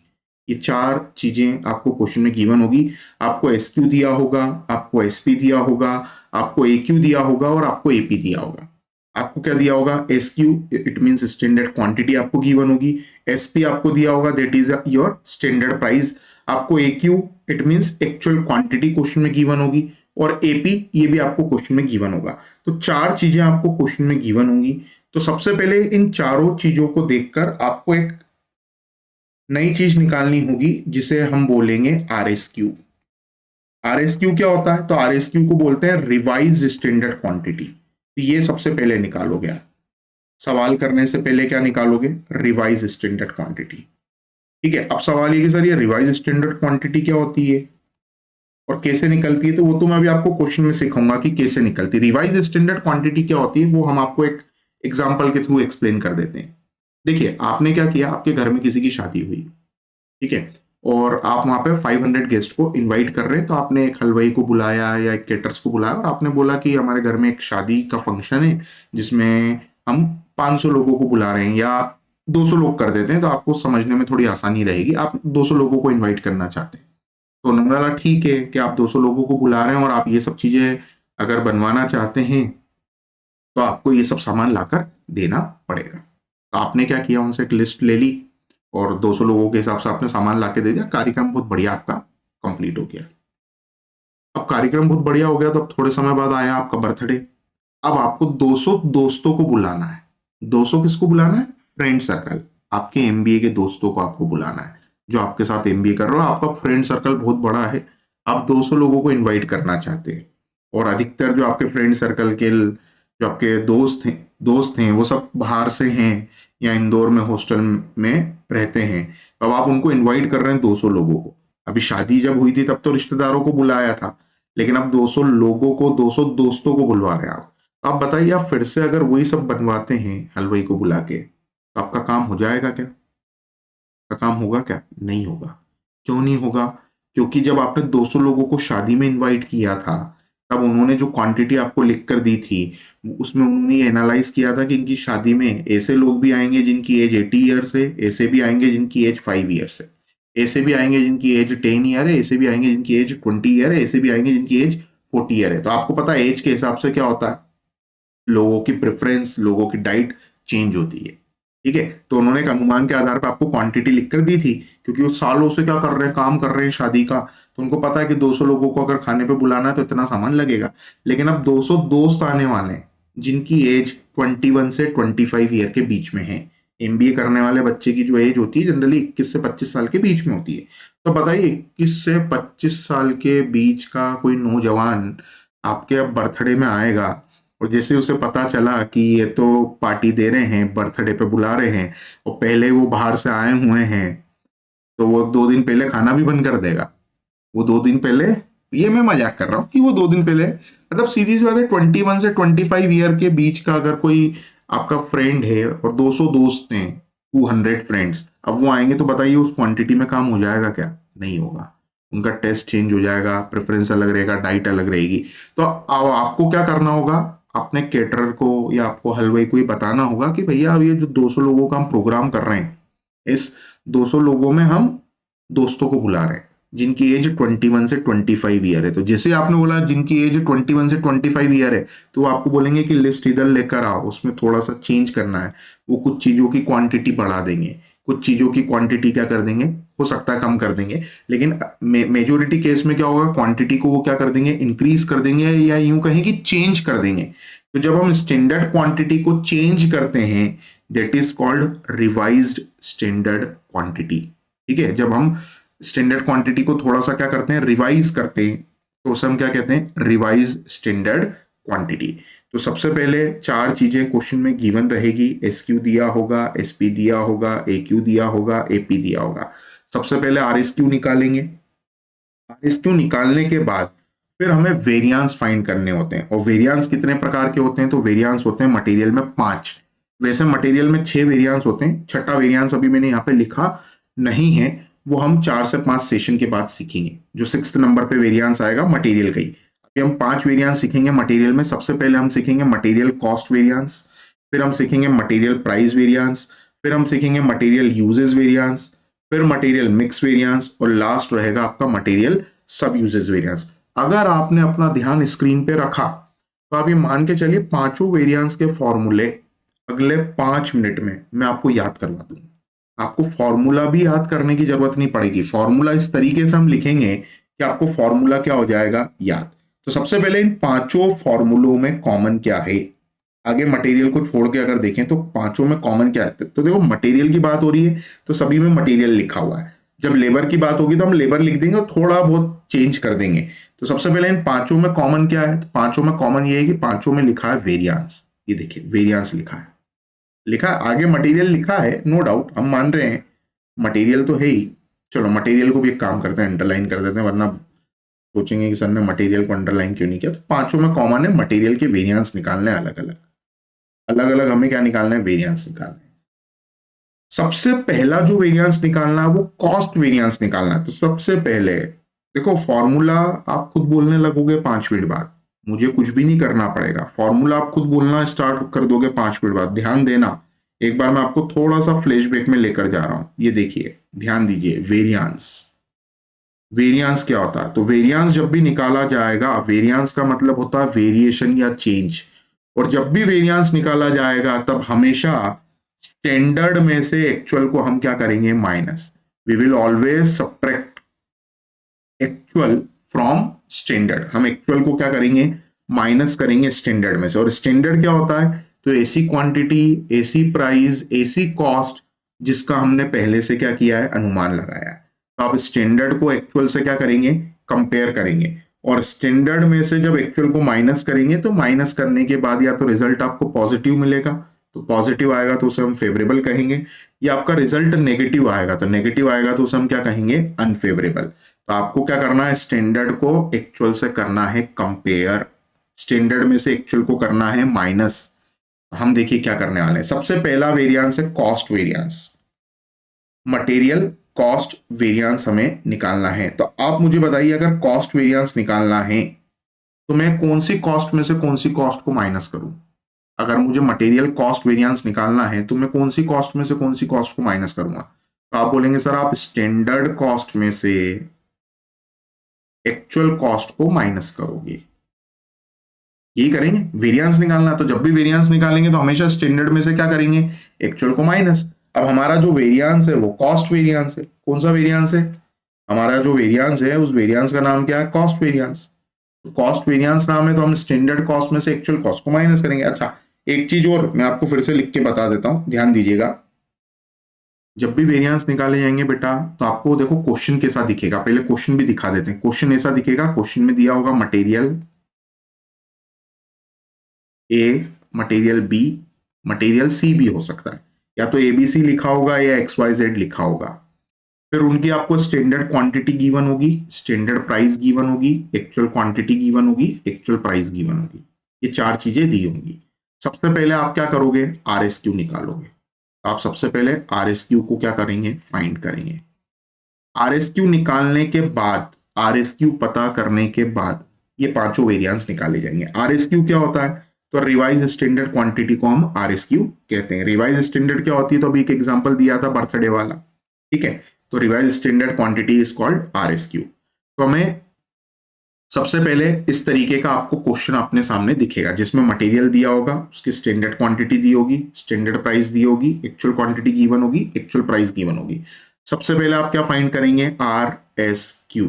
ये 4 चीजें आपको क्वेश्चन में गिवन होगी। आपको एसक्यू दिया होगा, आपको एसपी दिया होगा, आपको एक्यू दिया होगा और आपको एपी दिया होगा। आपको क्या दिया होगा? SQ it means standard quantity आपको गिवन होगी। एसपी आपको दिया होगा, that is your standard price. आपको AQ it means actual quantity question में गिवन होगी। और एपी ये भी आपको क्वेश्चन में गिवन होगा। तो 4 चीजें आपको क्वेश्चन में गिवन होंगी। तो सबसे पहले इन चारों चीजों को देखकर आपको एक नई चीज निकालनी होगी जिसे हम बोलेंगे RSQ। RSQ क्या होता है? तो RSQ को बोलते हैं रिवाइज स्टैंडर्ड क्वांटिटी। तो ये सबसे पहले निकालोगे आप, सवाल करने से पहले क्या निकालोगे? Revise standard quantity. ठीक है, अब सवाल ये कि सर ये रिवाइज स्टैंडर्ड क्वांटिटी क्या होती है और कैसे निकलती है? तो वो तो मैं अभी आपको क्वेश्चन में सिखाऊंगा कि कैसे निकलती है। रिवाइज स्टैंडर्ड क्वांटिटी क्या होती है वो हम आपको एक एग्जांपल के थ्रू एक्सप्लेन कर देते हैं। देखिए, आपने क्या किया, आपके घर में किसी की शादी हुई, ठीक है, और आप वहां पे 500 गेस्ट को इनवाइट कर रहे हैं। तो आपने एक हलवाई को बुलाया या एक केटर्स को बुलाया और आपने बोला कि हमारे घर में एक शादी का फंक्शन है जिसमें हम 500 लोगों को बुला रहे हैं, या 200 लोग कर देते हैं तो आपको समझने में थोड़ी आसानी रहेगी। आप 200 लोगों को इन्वाइट करना चाहते हैं, तो उन्होंने बोला ठीक है कि आप 200 लोगों को बुला रहे हैं और आप ये सब चीजें अगर बनवाना चाहते हैं तो आपको ये सब सामान लाकर देना पड़ेगा। तो आपने क्या किया, उनसे एक लिस्ट ले ली और 200 लोगों के हिसाब से आपने सामान लाके दे दिया। कार्यक्रम बहुत बढ़िया आपका कंप्लीट हो गया। अब कार्यक्रम बहुत बढ़िया हो गया तो अब थोड़े समय बाद आया आपका बर्थडे। अब आपको 200 दोस्तों को बुलाना है। 200 किसको बुलाना है? फ्रेंड सर्कल, आपके एमबीए के दोस्तों को आपको बुलाना है, जो आपके साथ एमबीए कर रहे हो। आपका फ्रेंड सर्कल बहुत बड़ा है, आप 200 लोगों को इनवाइट करना चाहते हैं और अधिकतर जो आपके फ्रेंड सर्कल के जो आपके दोस्त हैं वो सब बाहर से हैं या इंदौर में हॉस्टल में रहते हैं। तो अब आप उनको इनवाइट कर रहे हैं 200 लोगों को। अभी शादी जब हुई थी तब तो रिश्तेदारों को बुलाया था, लेकिन अब 200 लोगों को, 200 दोस्तों को बुलवा रहे हैं आप। आप बताइए, आप फिर से अगर वही सब बनवाते हैं हलवाई को बुला के, तो आपका काम हो जाएगा क्या? का काम होगा क्या? नहीं होगा। क्यों नहीं होगा? क्योंकि जब आपने 200 लोगों को शादी में इनवाइट किया था तब उन्होंने जो क्वांटिटी आपको लिख कर दी थी उसमें उन्होंने एनालाइज किया था कि इनकी शादी में ऐसे लोग भी आएंगे जिनकी एज 80 ईयर्स है, ऐसे भी आएंगे जिनकी एज 5 ईयर्स है, ऐसे भी आएंगे जिनकी एज 10 ईयर है, ऐसे भी आएंगे जिनकी एज 20 ईयर है, ऐसे भी आएंगे जिनकी एज 40 ईयर है। तो आपको पता है एज के हिसाब से क्या होता है, लोगों की प्रेफरेंस, लोगों की डाइट चेंज होती है। ठीक है, तो उन्होंने एक अनुमान के आधार पर आपको क्वांटिटी लिख कर दी थी, क्योंकि वो सालों से क्या कर रहे हैं, काम कर रहे हैं शादी का। तो उनको पता है कि 200 लोगों को अगर खाने पे बुलाना है तो इतना सामान लगेगा। लेकिन अब 200 दोस्त आने वाले हैं जिनकी एज 21 से 25 ईयर के बीच में है। एमबीए करने वाले बच्चे की जो एज होती है जनरली 21 से 25 साल के बीच में होती है। तो बताइए, 21 से 25 साल के बीच का कोई नौजवान आपके अब बर्थडे में आएगा और जैसे उसे पता चला कि ये तो पार्टी दे रहे हैं, बर्थडे पे बुला रहे हैं और पहले वो बाहर से आए हुए हैं, तो वो 2 दिन पहले खाना भी बंद कर देगा। वो 2 दिन पहले, ये मैं मजाक कर रहा हूँ कि वो 2 दिन पहले, मतलब सीधी सी बात है, 21 से 25 ईयर के बीच का अगर कोई आपका फ्रेंड है और 200 दोस्त हैं, 200 फ्रेंड्स, अब वो आएंगे तो बताइए उस क्वांटिटी में काम हो जाएगा क्या? नहीं होगा। उनका टेस्ट चेंज हो जाएगा, प्रेफरेंस अलग रहेगा, डाइट अलग रहेगी। तो अब आपको क्या करना होगा, अपने केटरर को या आपको हलवाई को ये बताना होगा कि भैया अब ये जो 200 लोगों का हम प्रोग्राम कर रहे हैं, इस 200 लोगों में हम दोस्तों को बुला रहे हैं जिनकी एज 21 से 25 ईयर है। तो जैसे आपने बोला जिनकी एज 21 से 25 ईयर है, तो वो आपको बोलेंगे कि लिस्ट इधर लेकर आओ, उसमें थोड़ा सा चेंज करना है। वो कुछ चीजों की क्वांटिटी बढ़ा देंगे, कुछ चीजों की क्वांटिटी क्या कर देंगे, हो सकता है कम कर देंगे, लेकिन मेजोरिटी केस में क्या होगा, क्वांटिटी को वो क्या कर देंगे, इंक्रीज कर देंगे, या यूं कहें कि चेंज कर देंगे। तो जब हम स्टैंडर्ड क्वांटिटी को चेंज करते हैं, that is called revised standard quantity. ठीक है, जब हम स्टैंडर्ड क्वांटिटी को थोड़ा सा क्या करते हैं, रिवाइज करते हैं, तो उसे हम क्या कहते हैं, रिवाइज स्टैंडर्ड क्वांटिटी। तो सबसे पहले 4 चीजें क्वेश्चन में गिवन रहेगी। एसक्यू दिया होगा, एसपी दिया होगा, एक्यू दिया होगा, एपी दिया होगा। सबसे पहले आरएसक्यू निकालेंगे। आरएसक्यू निकालने के बाद फिर हमें वेरिएंस फाइंड करने होते हैं। और वेरिएंस कितने प्रकार के होते हैं, तो वेरिएंस होते हैं मटेरियल में 5। वैसे मटेरियल में 6 वेरिएंस होते हैं, छठा वेरिएंस अभी मैंने यहाँ पे लिखा नहीं है, वो हम 4 से 5 सेशन के बाद सीखेंगे। जो 6th नंबर पे वेरिएंस आएगा मटेरियल का ही। अभी हम 5 वेरिएंस सीखेंगे मटेरियल में। सबसे पहले हम सीखेंगे मटेरियल कॉस्ट वेरिएंस, फिर हम सीखेंगे मटेरियल प्राइस वेरिएंस, फिर हम सीखेंगे मटेरियल यूजेस वेरिएंस, फिर मटेरियल मिक्स वेरिएंस, और लास्ट रहेगा आपका मटेरियल सब यूजेस वेरिएंस। अगर आपने अपना ध्यान स्क्रीन पे रखा तो आप ये मान के चलिए पांचों वेरिएंस के फॉर्मूले अगले 5 मिनट में मैं आपको याद करवा दूंगा। आपको फॉर्मूला भी याद करने की जरूरत नहीं पड़ेगी। फॉर्मूला इस तरीके से हम लिखेंगे कि आपको फॉर्मूला क्या हो जाएगा, याद। तो सबसे पहले इन पांचों फॉर्मूलों में कॉमन क्या है, आगे मटेरियल को छोड़ के अगर देखें तो पांचों में कॉमन क्या है, तो देखो मटेरियल की बात हो रही है तो सभी में मटेरियल लिखा हुआ है। जब लेबर की बात होगी तो हम लेबर लिख देंगे और थोड़ा बहुत चेंज कर देंगे। तो सबसे पहले इन पांचों में कॉमन क्या है, तो पांचों में कॉमन ये है कि पांचों में लिखा है वेरियांस। ये देखिए वेरियांस लिखा है, आगे मटेरियल लिखा है, नो डाउट हम मान रहे हैं मटेरियल तो है ही। चलो मटेरियल को भी एक काम करते हैं, अंडरलाइन कर देते हैं, वरना सोचेंगे कि सर ने मटेरियल को अंडरलाइन क्यों नहीं किया। तो पांचों में कॉमन है, मटेरियल के वेरिएंस निकालने अलग अलग, अलग अलग हमें क्या निकालना है, वेरिएंस निकालना है। सबसे पहला जो वेरिएंस निकालना है वो कॉस्ट वेरिएंस निकालना है। तो सबसे पहले देखो फॉर्मूला आप खुद बोलने लगोगे 5 मिनट बाद, मुझे कुछ भी नहीं करना पड़ेगा, फॉर्मूला आप खुद बोलना स्टार्ट कर दोगे 5 मिनट बाद। ध्यान देना, एक बार मैं आपको थोड़ा सा फ्लैशबैक में लेकर जा रहा हूं, ये देखिए ध्यान दीजिए। वेरिएंस, वेरिएंस क्या होता है, तो वेरिएंस जब भी निकाला जाएगा, वेरिएंस का मतलब होता है वेरिएशन या चेंज, और जब भी वेरिएंस निकाला जाएगा तब हमेशा स्टैंडर्ड में से एक्चुअल को हम क्या करेंगे, minus. We will always subtract actual from standard. हम एक्चुअल को क्या करेंगे, माइनस करेंगे स्टैंडर्ड में से। और स्टैंडर्ड क्या होता है, तो ऐसी क्वांटिटी, ऐसी प्राइस, ऐसी कॉस्ट जिसका हमने पहले से क्या किया है, अनुमान लगाया है। तो आप स्टैंडर्ड को एक्चुअल से क्या करेंगे, कंपेयर करेंगे, और स्टैंडर्ड में से जब एक्चुअल को माइनस करेंगे तो माइनस करने के बाद या तो रिजल्ट आपको पॉजिटिव मिलेगा, तो पॉजिटिव आएगा तो उसे हम फेवरेबल कहेंगे, या आपका रिजल्ट नेगेटिव आएगा, तो नेगेटिव आएगा तो उसे हम क्या कहेंगे, अनफेवरेबल। तो आपको क्या करना है, स्टैंडर्ड को एक्चुअल से करना है कंपेयर, स्टैंडर्ड में से एक्चुअल को करना है माइनस। हम देखिए क्या करने वाले हैं। सबसे पहला वेरिएंस है cost variance, material cost variance हमें निकालना है। तो आप मुझे बताइए, अगर कॉस्ट वेरिएंस निकालना है तो मैं कौन सी कॉस्ट में से कौन सी कॉस्ट को माइनस करूं। अगर मुझे मटेरियल कॉस्ट वेरिएंस निकालना है तो मैं कौन सी कॉस्ट में से कौन सी कॉस्ट को माइनस करूंगा। तो आप बोलेंगे सर आप स्टैंडर्ड कॉस्ट में से एक्चुअल कॉस्ट को माइनस करोगे, यही करेंगे, वेरिएंस निकालना। तो जब भी वेरिएंस निकालेंगे तो हमेशा स्टैंडर्ड में से क्या करेंगे, एक्चुअल को माइनस। अब हमारा जो वेरिएंस है वो कॉस्ट वेरिएंस है। कौन सा वेरिएंस है, हमारा जो वेरिएंस है उस वेरिएंस का नाम क्या है, कॉस्ट वेरिएंस। तो कॉस्ट वेरिएंस नाम है तो हम स्टैंडर्ड कॉस्ट में से एक्चुअल कॉस्ट को माइनस करेंगे। अच्छा एक चीज और मैं आपको फिर से लिख के बता देता हूं, ध्यान दीजिएगा। जब भी वेरिएंस निकाले जाएंगे बेटा तो आपको देखो क्वेश्चन कैसा दिखेगा, पहले क्वेश्चन भी दिखा देते हैं। क्वेश्चन ऐसा दिखेगा, क्वेश्चन में दिया होगा material A, material B, material C भी हो सकता है, या तो एबीसी लिखा होगा या XYZ लिखा होगा। फिर उनकी आपको स्टैंडर्ड क्वांटिटी गिवन होगी, स्टैंडर्ड प्राइस गिवन होगी, एक्चुअल क्वांटिटी गिवन होगी, एक्चुअल प्राइस गिवन होगी, ये चार चीजें दी होंगी। सबसे पहले आप क्या करोगे, RSQ निकालोगे। आप सबसे पहले RSQ को क्या करेंगे, फाइंड करेंगे। RSQ निकालने के बाद, RSQ पता करने के बाद ये पांचों वेरिएंस निकाले जाएंगे। RSQ क्या होता है, तो रिवाइज स्टैंडर्ड क्वांटिटी को हम RSQ कहते हैं। रिवाइज स्टैंडर्ड क्या होती है, तो अभी एक एग्जांपल दिया था बर्थडे वाला, ठीक है। तो revise standard quantity is called RSQ। तो हमें सबसे पहले इस तरीके का आपको क्वेश्चन अपने सामने दिखेगा, जिसमें मटेरियल दिया होगा, उसकी स्टैंडर्ड क्वांटिटी दी होगी, स्टैंडर्ड प्राइस दी होगी, एक्चुअल क्वांटिटी गिवन होगी, एक्चुअल प्राइस गिवन होगी। सबसे पहले आप क्या फाइंड करेंगे, RSQ।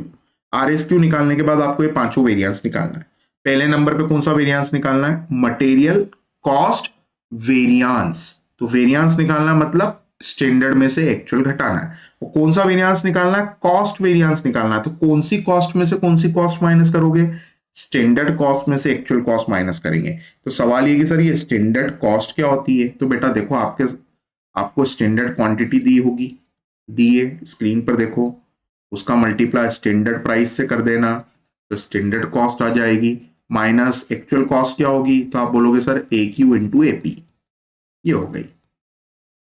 RSQ निकालने के बाद आपको ये पांचों वेरिएंस निकालना है। पहले नंबर पे कौन सा वेरिएंस निकालना है, मटेरियल कॉस्ट वेरिएंस। तो वेरिएंस निकालना मतलब स्टैंडर्ड में से एक्चुअल घटाना है। वो कौन सा वेरिएंस निकालना है, कॉस्ट वेरिएंस निकालना है। तो कौन सी कॉस्ट में से कौन सी कॉस्ट माइनस करोगे, स्टैंडर्ड कॉस्ट में से एक्चुअल कॉस्ट माइनस करेंगे। तो सवाल ये कि सर ये स्टैंडर्ड कॉस्ट क्या होती है, तो बेटा देखो आपको स्टैंडर्ड क्वांटिटी दी होगी, दी है स्क्रीन पर देखो, उसका मल्टीप्लाई स्टैंडर्ड प्राइस से कर देना, तो स्टैंडर्ड कॉस्ट आ जाएगी, माइनस एक्चुअल कॉस्ट क्या होगी, तो आप बोलोगे सर AQ इंटू AP। ये हो गई,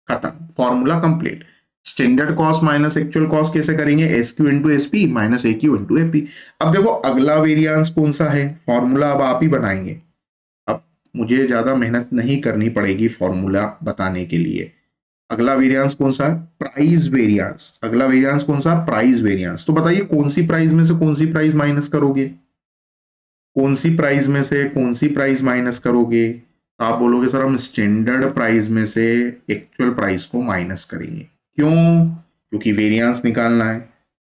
खत्म, formula complete. Standard cost minus actual cost कैसे करेंगे, SQ into SP minus AQ into AP। अब देखो अगला वेरिएंस कौन सा है, फॉर्मूला अब आप ही बनाएंगे। अब मुझे ज्यादा मेहनत नहीं करनी पड़ेगी फॉर्मूला बताने के लिए। अगला वेरिएंस कौन सा है, प्राइस वेरिएंस। अगला वेरिएंस कौन सा, प्राइस वेरिएंस। तो बताइए कौन सी प्राइस में से कौन सी प्राइस माइनस करोगे, कौन सी प्राइस में से कौन सी प्राइस माइनस करोगे। आप बोलोगे सर हम स्टैंडर्ड प्राइस में से एक्चुअल प्राइस को माइनस करेंगे। क्यों, क्योंकि वेरिएंस निकालना है।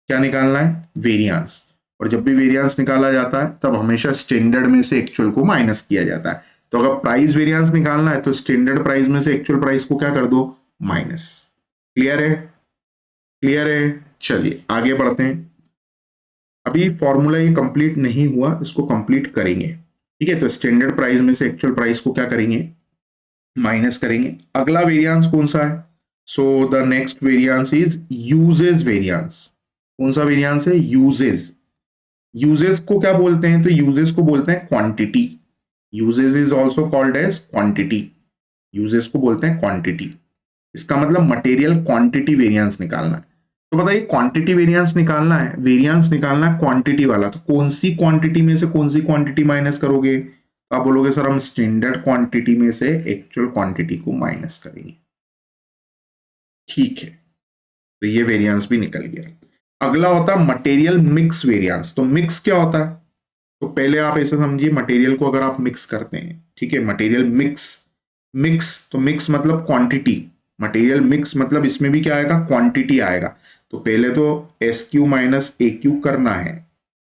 क्या निकालना है, वेरिएंस। और जब भी वेरिएंस निकाला जाता है तब हमेशा स्टैंडर्ड में से एक्चुअल को माइनस किया जाता है। तो अगर प्राइस वेरिएंस निकालना है तो स्टैंडर्ड प्राइस में से एक्चुअल प्राइस को क्या कर दो, माइनस। क्लियर है, क्लियर है। चलिए आगे बढ़ते हैं। अभी फॉर्मूला ये कंप्लीट नहीं हुआ, इसको कंप्लीट करेंगे। ठीक है, तो स्टैंडर्ड प्राइस में से एक्चुअल प्राइस को क्या करेंगे, माइनस करेंगे। अगला वेरिएंस कौन सा है, so the next variance is uses variance. कौन सा वेरिएंस है, यूजेस। यूजेस को क्या बोलते हैं, तो यूजेस को बोलते हैं quantity. Usages is also called as quantity. Usages को बोलते हैं क्वांटिटी। इसका मतलब मटेरियल क्वांटिटी वेरिएंस निकालना है। तो बताइए क्वांटिटी वेरिएंस निकालना है, वेरिएंस निकालना है क्वांटिटी वाला, तो कौन सी क्वांटिटी में से कौन सी क्वांटिटी माइनस करोगे, तो आप बोलोगे सर हम स्टैंडर्ड क्वांटिटी में से एक्चुअल क्वांटिटी को माइनस करेंगे। ठीक है, तो ये वेरिएंस भी निकल गया। अगला होता है मटेरियल मिक्स वेरिएंस। तो मिक्स क्या होता है, तो पहले आप ऐसे समझिए, मटेरियल को अगर आप मिक्स करते हैं, ठीक है, मटेरियल मिक्स, मिक्स तो मिक्स मतलब क्वांटिटी, मटेरियल मिक्स मतलब इसमें भी क्या आएगा, क्वांटिटी आएगा। तो पहले तो S Q minus A Q करना है,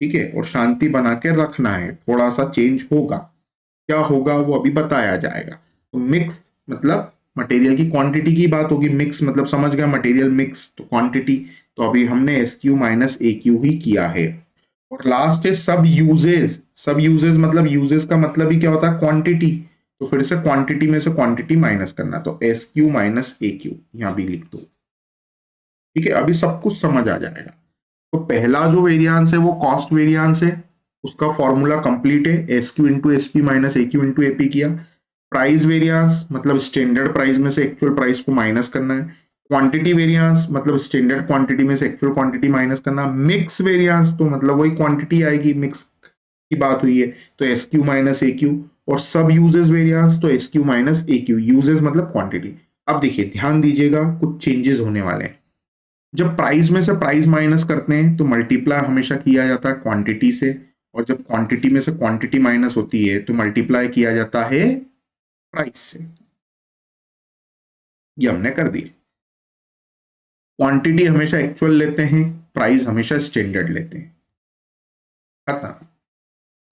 ठीक है, और शांति बना के रखना है। थोड़ा सा चेंज होगा, क्या होगा वो अभी बताया जाएगा। तो मिक्स मतलब मटेरियल की क्वांटिटी की बात होगी, मिक्स मतलब समझ गया, मटेरियल मिक्स तो क्वांटिटी। तो अभी हमने S Q minus A Q ही किया है। और लास्ट है सब यूजेस। सब यूजेस मतलब यूजेस का मतलब ही क्या होता है, क्वांटिटी। तो फिर से क्वांटिटी में से क्वांटिटी माइनस करना, तो S Q minus A Q यहां भी लिख दो। ठीक है, अभी सब कुछ समझ आ जाएगा। तो पहला जो वेरिएंस है वो कॉस्ट वेरिएंस है, उसका फॉर्मूला कंप्लीट है, S Q into S P minus A Q into A P किया। प्राइस वेरिएंस मतलब स्टैंडर्ड प्राइस में से एक्चुअल प्राइस को माइनस करना है। क्वांटिटी वेरिएंस मतलब स्टैंडर्ड क्वांटिटी में से एक्चुअल क्वांटिटी माइनस करना। मिक्स वेरिएंस तो मतलब वही क्वांटिटी आएगी, मिक्स की बात हुई है, तो S Q minus A Q. और सब यूजेस वेरिएंस तो S Q minus A Q, uses मतलब क्वांटिटी। अब देखिए ध्यान दीजिएगा, कुछ चेंजेस होने वाले हैं। जब प्राइस में से प्राइस माइनस करते हैं तो मल्टीप्लाई हमेशा किया जाता है क्वांटिटी से, और जब क्वांटिटी में से क्वांटिटी माइनस होती है तो मल्टीप्लाई किया जाता है प्राइस से। ये हमने कर दी। क्वांटिटी हमेशा एक्चुअल लेते हैं, प्राइस हमेशा स्टैंडर्ड लेते हैं। खत्म।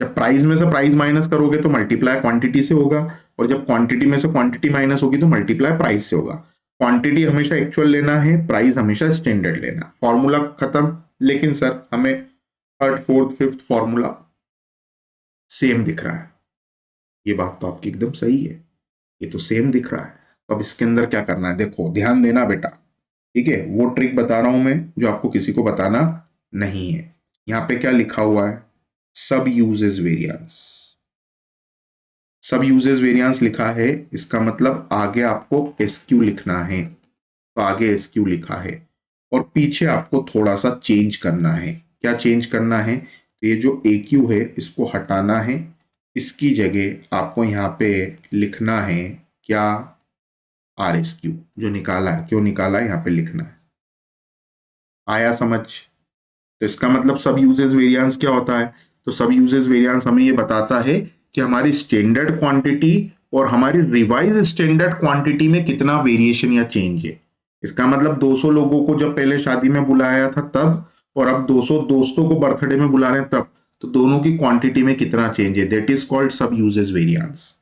जब प्राइस में से प्राइस माइनस करोगे तो मल्टीप्लाई क्वांटिटी से होगा, और जब क्वांटिटी में से क्वांटिटी माइनस होगी तो मल्टीप्लाई प्राइस से होगा। क्वांटिटी हमेशा एक्चुअल लेना है, प्राइस हमेशा स्टैंडर्ड लेना। फॉर्मूला खत्म। लेकिन सर हमें third fourth fifth formula same दिख रहा है। ये बात तो आपकी एकदम सही है, ये तो सेम दिख रहा है। तो अब इसके अंदर क्या करना है, देखो ध्यान देना बेटा। ठीक है, वो ट्रिक बता रहा हूं मैं जो आपको किसी को बताना नहीं है। यहां पे क्या लिखा हुआ है, सब यूजेस वेरिएंस। सब यूजेस वेरिएंस लिखा है, इसका मतलब आगे आपको एसक्यू लिखना है, तो आगे एसक्यू लिखा है, और पीछे आपको थोड़ा सा चेंज करना है। क्या चेंज करना है, तो ये जो ए क्यू है इसको हटाना है, इसकी जगह आपको यहाँ पे लिखना है क्या, आर एस क्यू। जो निकाला है, क्यों निकाला है यहाँ पे लिखना है। आया समझ। तो इसका मतलब सब यूजेस वेरिएंस क्या होता है, तो सब यूजेस वेरिएंस हमें ये बताता है कि हमारी स्टैंडर्ड क्वांटिटी और हमारी रिवाइज स्टैंडर्ड क्वांटिटी में कितना वेरिएशन या चेंज है। इसका मतलब 200 लोगों को जब पहले शादी में बुलाया था तब, और अब 200 दोस्तों को बर्थडे में बुला रहे हैं तब, तो दोनों की क्वांटिटी में कितना चेंज है, दैट इज कॉल्ड सब यूजेस वेरिएंस।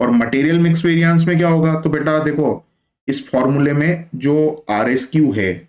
और मटेरियल मिक्स वेरिएंस में क्या होगा, तो बेटा देखो इस फॉर्मूले में जो आर एस क्यू है,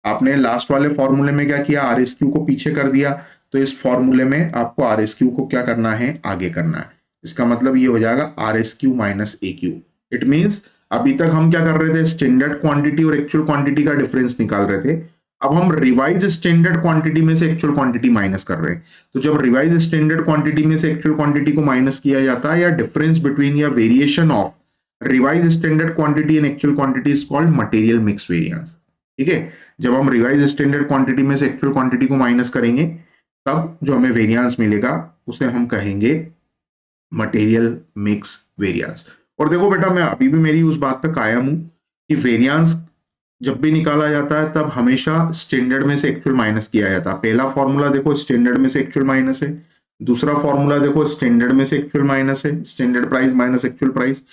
आपने लास्ट वाले फॉर्मूले में क्या किया, आर एस क्यू को पीछे कर दिया, तो इस फॉर्मूले में आपको आर एस क्यू को क्या करना है, आगे करना है। इसका मतलब ये हो जाएगा are S Q minus A Q. It means अभी तक हम क्या कर रहे थे, स्टैंडर्ड क्वांटिटी और एक्चुअल क्वांटिटी का डिफरेंस निकाल रहे थे। अब हम रिवाइज स्टैंडर्ड क्वांटिटी में से एक्चुअल क्वांटिटी माइनस कर रहे हैं। तो जब रिवाइज स्टैंडर्ड क्वांटिटी में से एक्चुअल क्वांटिटी को माइनस किया जाता है, या डिफरेंस बिटवीन या variation of revise standard quantity and actual quantity is called material mix variance. ठीक है, जब हम रिवाइज स्टैंडर्ड क्वांटिटी में से एक्चुअल क्वांटिटी को माइनस करेंगे तब जो हमें वेरिएंस मिलेगा उसे हम कहेंगे मटेरियल मिक्स वेरिएंस। और देखो बेटा मैं अभी भी मेरी उस बात पर कायम हूं कि वेरिएंस जब भी निकाला जाता है तब हमेशा स्टैंडर्ड में से एक्चुअल माइनस किया जाता है। पहला फॉर्मूला देखो स्टैंडर्ड में से एक्चुअल माइनस है, दूसरा फॉर्मूला देखो स्टैंडर्ड में से एक्चुअल माइनस है, standard price minus actual price.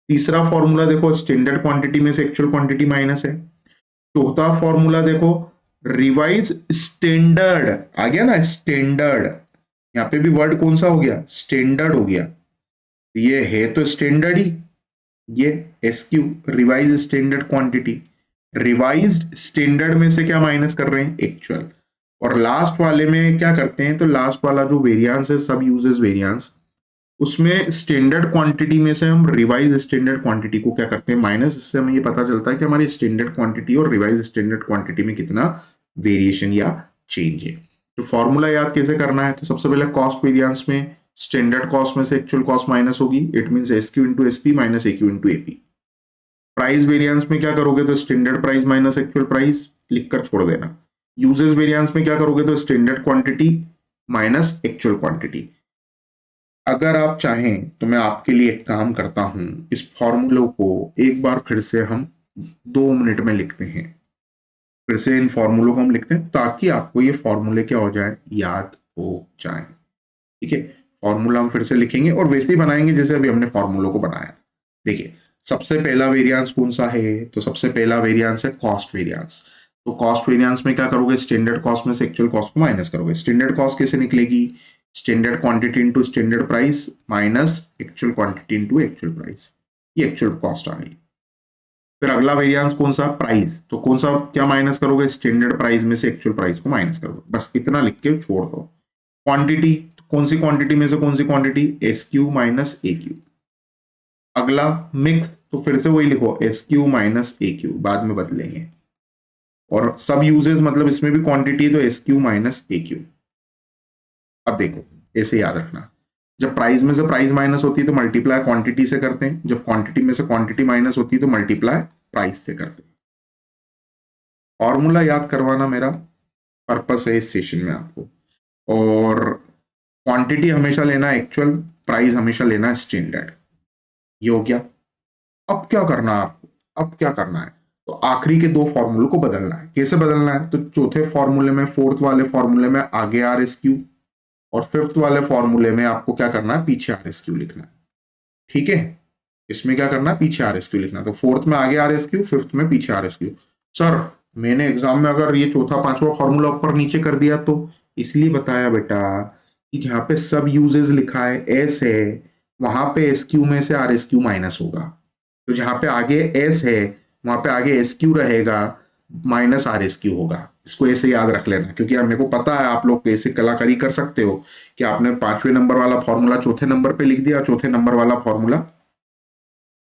तीसरा फॉर्मूला देखो स्टैंडर्ड क्वांटिटी में से एक्चुअल क्वांटिटी माइनस है। चौथा फॉर्मूला देखो रिवाइज स्टैंडर्ड, आ गया ना स्टैंडर्ड, यहां पे भी वर्ड कौन सा हो गया, स्टैंडर्ड हो गया। ये है तो स्टैंडर्ड ही, ये SQ revise standard quantity, revised standard में से क्या माइनस कर रहे हैं, एक्चुअल। और लास्ट वाले में क्या करते हैं, तो लास्ट वाला जो वेरिएंस है सब यूजेस वेरिएंस, उसमें स्टैंडर्ड क्वांटिटी में से हम रिवाइज स्टैंडर्ड क्वांटिटी को क्या करते हैं, माइनस। इससे हमें ये पता चलता है कि हमारी स्टैंडर्ड क्वांटिटी और रिवाइज स्टैंडर्ड क्वांटिटी में कितना वेरिएशन या चेंज है। तो फॉर्मूला याद कैसे करना है, तो सबसे पहले कॉस्ट वेरिएंस में स्टैंडर्ड कॉस्ट में से एक्चुअल कॉस्ट माइनस होगी, it means SQ into SP minus AQ into AP। Price variance में क्या करोगे, तो standard price minus actual price लिखकर छोड़ देना। यूजेस वेरिएंस में क्या करोगे, तो standard quantity minus actual quantity. अगर आप चाहें तो मैं आपके लिए एक काम करता हूं, इस फॉर्मूलों को एक बार फिर से हम 2 मिनट में लिखते हैं, फिर से इन फॉर्मूलों को हम लिखते हैं ताकि आपको ये फॉर्मूले क्या हो जाए, याद हो जाए। ठीक है, फॉर्मूला हम फिर से लिखेंगे और वैसे ही बनाएंगे जैसे अभी हमने फॉर्मूलों को बनाया। देखिए, सबसे पहला वेरिएंस कौन सा है, तो सबसे पहला वेरिएंस है कॉस्ट वेरिएंस। तो कॉस्ट वेरिएंस में क्या करोगे, स्टैंडर्ड कॉस्ट में से एक्चुअल कॉस्ट को माइनस करोगे। स्टैंडर्ड कॉस्ट कैसे निकलेगी, standard quantity into standard price minus actual quantity into actual price, ये एक्चुअल कॉस्ट आ गई। फिर अगला वेरिएंस कौन सा, प्राइस, तो कौन सा क्या माइनस करोगे, स्टैंडर्ड प्राइस में से एक्चुअल प्राइस को माइनस करोगे, बस इतना लिख के छोड़ दो। क्वांटिटी, तो कौन सी क्वांटिटी में से कौन सी क्वांटिटी, SQ माइनस AQ। अगला मिक्स, तो फिर से वही लिखो SQ माइनस AQ, बाद में बदलेंगे। और सब यूजेस मतलब इसमें भी क्वांटिटी है तो SQ माइनस AQ। अब देखो, ऐसे याद रखना, जब प्राइस में से प्राइस माइनस होती है तो मल्टीप्लाई क्वांटिटी से करते हैं, जब क्वांटिटी में से क्वांटिटी माइनस होती है तो मल्टीप्लाई प्राइस से करते हैं। फॉर्मूला याद करवाना मेरा पर्पस है इस सेशन में आपको। और क्वांटिटी हमेशा लेना एक्चुअल, प्राइस हमेशा लेना स्टैंडर्ड। ये हो गया। अब क्या करना है आपको, अब क्या करना है, तो आखिरी के 2 फॉर्मूलों को बदलना है। कैसे बदलना है, तो चौथे फॉर्मूले में, फोर्थ वाले फॉर्मूले में आगे RSQ, और फिफ्थ वाले फॉर्मूले में आपको क्या करना है, पीछे RSQ लिखना है। ठीक है, इसमें क्या करना है, पीछे RSQ लिखना है। तो फोर्थ में आगे RSQ, फिफ्थ में पीछे RSQ। सर मैंने एग्जाम में अगर ये चौथा पांचवा फॉर्मूला ऊपर नीचे कर दिया तो, इसलिए बताया बेटा कि जहां पे सब यूजेस लिखा है S है, वहां पे SQ में से RSQ माइनस होगा। तो जहां पे आगे S है वहां पे आगे SQ रहेगा, माइनस RSQ होगा। इसको ऐसे याद रख लेना, क्योंकि मेरे को पता है आप लोग कैसे कलाकारी कर सकते हो कि आपने 5वें नंबर वाला फॉर्मूला चौथे नंबर पे लिख दिया, चौथे नंबर वाला फॉर्मूला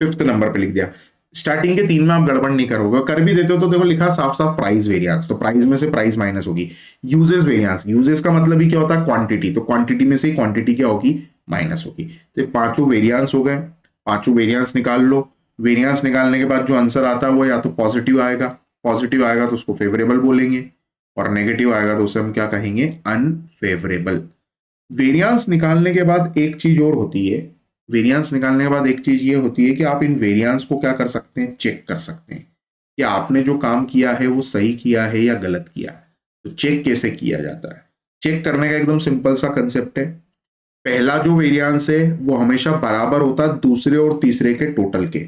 5th नंबर पे लिख दिया। स्टार्टिंग के 3 में आप गड़बड़ नहीं करोगे, कर भी देते हो तो देखो लिखा साफ साफ प्राइस वेरिएंस, तो प्राइस में से प्राइस माइनस होगी। यूजेस वेरिएंस, यूजेस का मतलब ही क्या होता है, क्वांटिटी, तो क्वांटिटी में से क्वांटिटी क्या होगी, माइनस होगी। तो 5 वेरिएंस हो गए, 5 वेरिएंस निकाल लो। वेरिएंस निकालने के बाद जो आंसर आता है वो या तो पॉजिटिव आएगा, पॉजिटिव आएगा तो उसको फेवरेबल बोलेंगे, और नेगेटिव आएगा तो उसे हम क्या कहेंगे, अनफेवरेबल। वेरिएंस निकालने के बाद एक चीज और होती है, वेरिएंस निकालने के बाद एक चीज ये होती है कि आप इन वेरिएंस को क्या कर सकते हैं, चेक कर सकते हैं कि आपने जो काम किया है वो सही किया है या गलत किया है। तो चेक कैसे किया जाता है, चेक करने का एकदम सिंपल सा कंसेप्ट है। पहला जो वेरिएंस है वो हमेशा बराबर होता है दूसरे और तीसरे के टोटल के।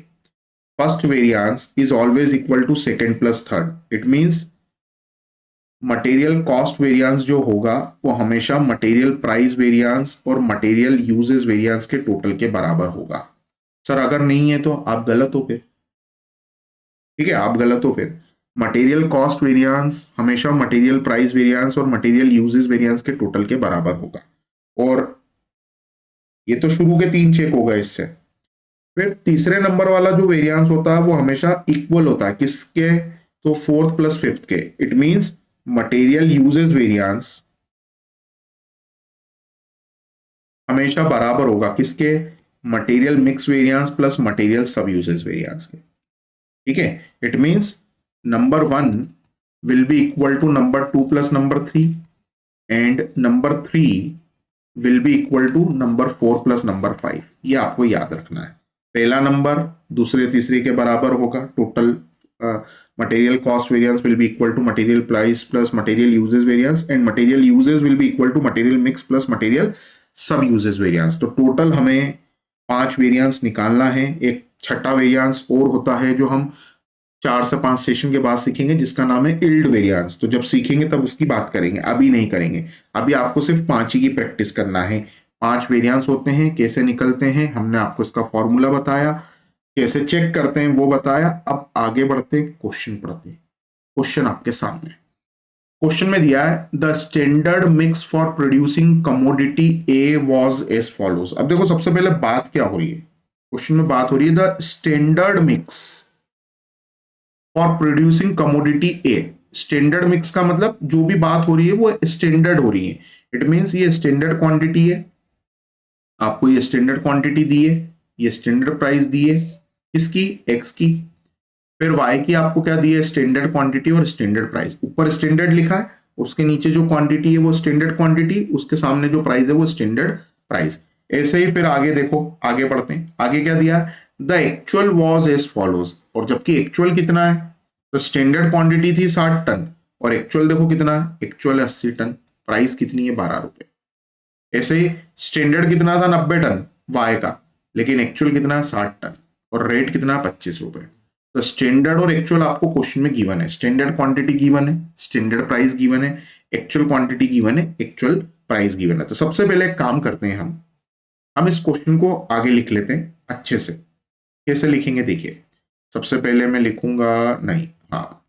First variance is always equal to second plus third. It means material cost variance जो होगा वो हमेशा मटेरियल प्राइस वेरिएंस और मटेरियल यूजेस वेरिएंस के टोटल के बराबर होगा। सर अगर नहीं है तो आप गलत हो फिर, ठीक है, आप गलत हो फिर। मटेरियल कॉस्ट वेरिएंस हमेशा मटेरियल प्राइस वेरिएंस और मटेरियल यूजेस वेरिएंस के टोटल के बराबर होगा। और ये तो शुरू के 3 चेक हो गए इससे। फिर तीसरे नंबर वाला जो वेरिएंस होता है वो हमेशा इक्वल होता है, किसके, तो फोर्थ प्लस फिफ्थ के। It means material usages variance हमेशा बराबर होगा किसके, material mix variance plus material sub usages variance के। ठीक है, it means number 1 will be equal to number 2 plus number 3, and number 3 will be equal to number 4 plus number 5। ये आपको याद रखना है। पहला नंबर दूसरे तीसरे के बराबर होगा, total material cost variance will be equal to material price plus material usages variance, and material usages will be equal to material mix plus material sub usages variance. तो टोटल हमें 5 वेरिएंस निकालना है। एक छठा वेरिएंस और होता है जो हम 4 से 5 सेशन के बाद सीखेंगे, जिसका नाम है इल्ड वेरिएंस। तो जब सीखेंगे तब उसकी बात करेंगे, अभी नहीं करेंगे। अभी आपको सिर्फ 5 ही की प्रैक्टिस करना है। 5 वेरिएंस होते हैं, कैसे निकलते हैं हमने आपको इसका फॉर्मूला बताया, कैसे चेक करते हैं वो बताया। अब आगे बढ़ते हैं, क्वेश्चन पढ़ते हैं। क्वेश्चन आपके सामने, क्वेश्चन में दिया है the standard mix for producing commodity A was as follows. अब देखो सबसे पहले बात क्या हो रही है, क्वेश्चन में बात हो रही है the standard mix for producing commodity A. Standard mix का मतलब जो भी बात हो रही है वो स्टैंडर्ड हो रही है। इट मींस ये स्टैंडर्ड क्वांटिटी है, आपको ये स्टैंडर्ड क्वांटिटी दी है, ये स्टैंडर्ड प्राइस दी है, किसकी, एक्स की। फिर वाई की आपको क्या दी है, स्टैंडर्ड क्वांटिटी और स्टैंडर्ड प्राइस। ऊपर स्टैंडर्ड लिखा है, उसके नीचे जो क्वांटिटी है वो स्टैंडर्ड क्वांटिटी, उसके सामने जो प्राइस है वो स्टैंडर्ड प्राइस। ऐसे ही फिर आगे देखो, आगे बढ़ते हैं। आगे क्या दिया, the actual was as follows. और जबकि एक्चुअल कितना है, तो स्टैंडर्ड क्वांटिटी थी 60 टन और एक्चुअल देखो कितना है, एक्चुअल 80 टन, प्राइस कितनी है, 12 रुपए। ऐसे ही स्टैंडर्ड कितना था, 90 टन वाई का, लेकिन एक्चुअल कितना है, 60 टन और रेट कितना है, 25 रुपए। तो स्टैंडर्ड और एक्चुअल आपको क्वेश्चन में गिवन है, स्टैंडर्ड क्वांटिटी गिवन है, स्टैंडर्ड प्राइस गिवन है, एक्चुअल क्वांटिटी गिवन है, एक्चुअल प्राइस गिवन है। तो सबसे पहले एक काम करते हैं, हम इस क्वेश्चन को आगे लिख लेते हैं अच्छे से। कैसे लिखेंगे देखिए, सबसे पहले मैं लिखूंगा, नहीं, हाँ,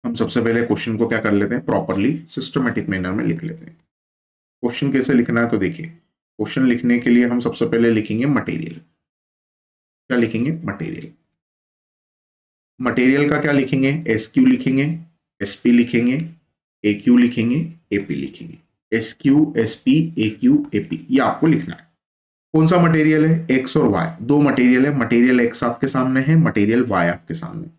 हम सबसे पहले क्वेश्चन को क्या कर लेते हैं, प्रॉपरली सिस्टमेटिक मैनर में लिख लेते हैं। क्वेश्चन कैसे लिखना है, तो देखिए क्वेश्चन लिखने के लिए हम सबसे पहले लिखेंगे मटेरियल। क्या लिखेंगे, मटेरियल। मटेरियल का क्या लिखेंगे, एस क्यू लिखेंगे, एस पी लिखेंगे, ए क्यू लिखेंगे, ए पी लिखेंगे। S Q, S P, A Q, A P, ये आपको लिखना है। कौन सा मटेरियल है, एक्स और वाई, दो मटेरियल है। मटेरियल एक्स आपके सामने है, मटेरियल वाई आपके सामने।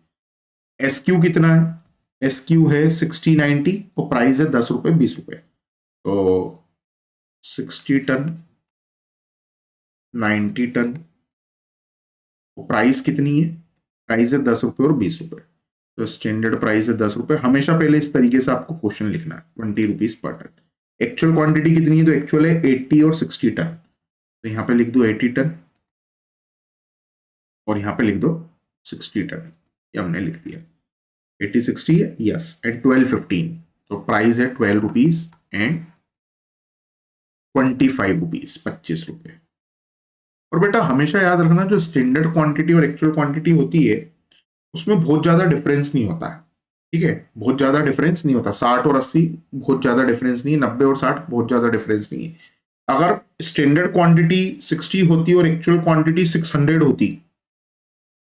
एस क्यू कितना है, एस क्यू है 60-90 और प्राइस है 10 रुपए 20 रुपए। तो 60 टन, 90 टन, प्राइस कितनी है, प्राइस है 10 रुपए और 20 रुपए। तो स्टैंडर्ड प्राइस है 10 रुपए। हमेशा पहले इस तरीके से आपको क्वेश्चन लिखना है, 20 rupees per ton. Actual quantity कितनी है, तो एक्चुअल है 80 और 60 टन, तो यहां पे लिख दो 80 टन और यहां पे लिख दो 60 टन, ये हमने लिख दिया। 80 60 है, यस, एंड 12-15, तो प्राइस है 12 रुपीज एंड 25 रुपीज, 25 रुपए। और बेटा हमेशा याद रखना, जो स्टैंडर्ड क्वांटिटी और एक्चुअल क्वांटिटी होती है उसमें बहुत ज्यादा डिफरेंस नहीं होता है, ठीक है, बहुत ज्यादा डिफरेंस नहीं होता। 60 और 80 बहुत ज्यादा डिफरेंस नहीं है, 90 और 60 बहुत ज्यादा डिफरेंस नहीं है। अगर स्टैंडर्ड क्वांटिटी 60 होती और एक्चुअल क्वांटिटी 600 होती,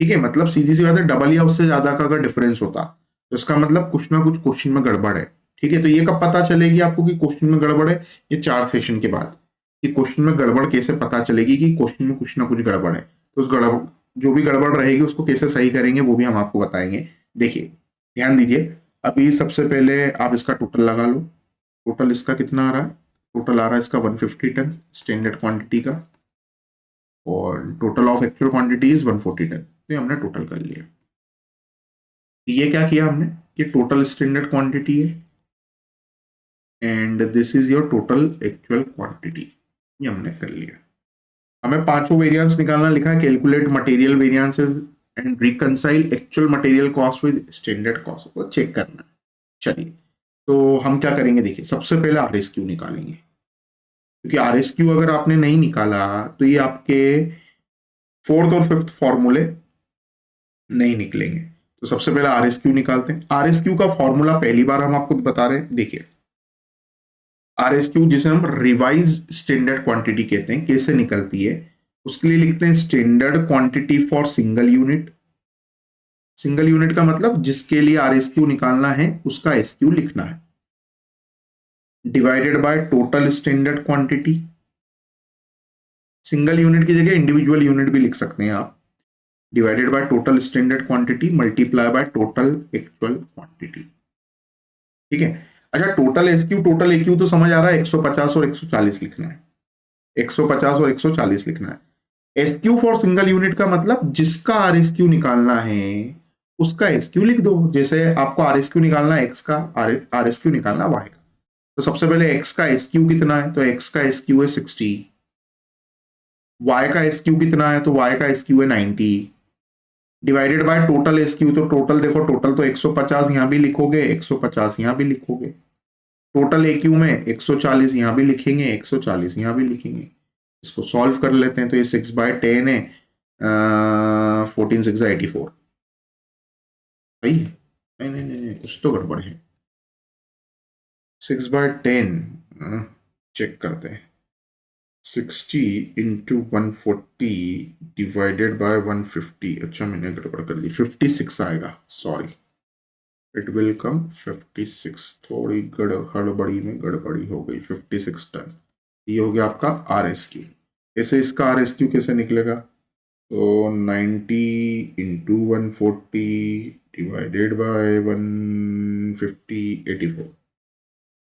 ठीक है, मतलब सीधी सी बात है, डबल या उससे ज्यादा का अगर डिफरेंस होता तो इसका मतलब कुछ ना कुछ क्वेश्चन में गड़बड़ है। ठीक है, तो ये कब पता चलेगी आपको कि क्वेश्चन में गड़बड़ है, ये 4 सेशन के बाद। कि क्वेश्चन में गड़बड़ कैसे पता चलेगी कि क्वेश्चन में कुछ ना कुछ गड़बड़ है, तो उस गड़बड़, जो भी गड़बड़ रहेगी उसको कैसे सही करेंगे वो भी हम आपको बताएंगे। देखिए ध्यान दीजिए, अभी सबसे पहले आप इसका टोटल लगा लो। टोटल इसका कितना आ रहा है, टोटल आ रहा है इसका 150 टन स्टैंडर्ड क्वांटिटी का, और total of actual quantity is 140 ton. तो हमने टोटल कर लिया। ये क्या किया हमने, ये टोटल स्टैंडर्ड क्वांटिटी है and this is your total actual quantity, ये हमने कर लिया। हमें पांचों वेरिएंस निकालना, लिखा है calculate material variances and reconcile actual material cost with standard cost को चेक करना है। चलिए तो हम क्या करेंगे, देखिए सबसे पहले आरएसक्यू निकालेंगे, क्योंकि आरएसक्यू अगर आपने नहीं निकाला तो ये आपके 4th और 5th फॉर्मूले नहीं निकलेंगे। तो सबसे पहले आरएसक्यू निकालते हैं। आरएसक्यू का फॉर्मूला पहली बार हम आपको बता रहे हैं, देखिए आरएसक्यू जिसे हम रिवाइज स्टैंडर्ड क्वांटिटी कहते हैं, कैसे निकलती है उसके लिए लिखते हैं standard quantity for single unit. Single unit का मतलब जिसके लिए आरएसक्यू निकालना है उसका एसक्यू लिखना है, divided by total standard quantity. Single unit की जगह इंडिविजुअल यूनिट भी लिख सकते हैं आप, divided by total standard quantity multiply by total actual quantity. ठीक है, अच्छा टोटल एसक्यू टोटल एक्यू तो समझ आ रहा है, 150 और 140 लिखना है, 150 और 140 लिखना है। एसक्यू फॉर सिंगल यूनिट का मतलब जिसका आरएसक्यू निकालना है उसका एसक्यू लिख दो। जैसे आपको आरएसक्यू निकालना है एक्स का, आरएसक्यू निकालना वाई का, तो सबसे पहले एक्स का एसक्यू कितना है, तो एक्स का एसक्यू है 60। वाई का एसक्यू कितना है, तो वाई का एसक्यू है 90, डिवाइडेड बाय टोटल एसक्यू। तो टोटल देखो, टोटल तो 150 यहां भी लिखोगे, 150 यहां भी लिखोगे, टोटल AQ में 140 यहाँ भी लिखेंगे, 140 यहाँ भी लिखेंगे। इसको सॉल्व कर लेते हैं तो ये 6/10 है, 14 6 84। सही है? नहीं नहीं नहीं नहीं, कुछ तो गड़बड़ है। 6/10 चेक करते हैं। 60 इंटू 140 डिवाइडेड बाय 150। अच्छा मैंने गड़बड़ कर दी, 56 आएगा, सॉरी, इट विल कम 56। थोड़ी हड़बड़ी में गड़बड़ी हो गई, 56 टन। ये हो गया आपका RSQ। ऐसे इसका RSQ कैसे निकलेगा? तो 90 इंटू 140 डिवाइडेड बाय 150, 84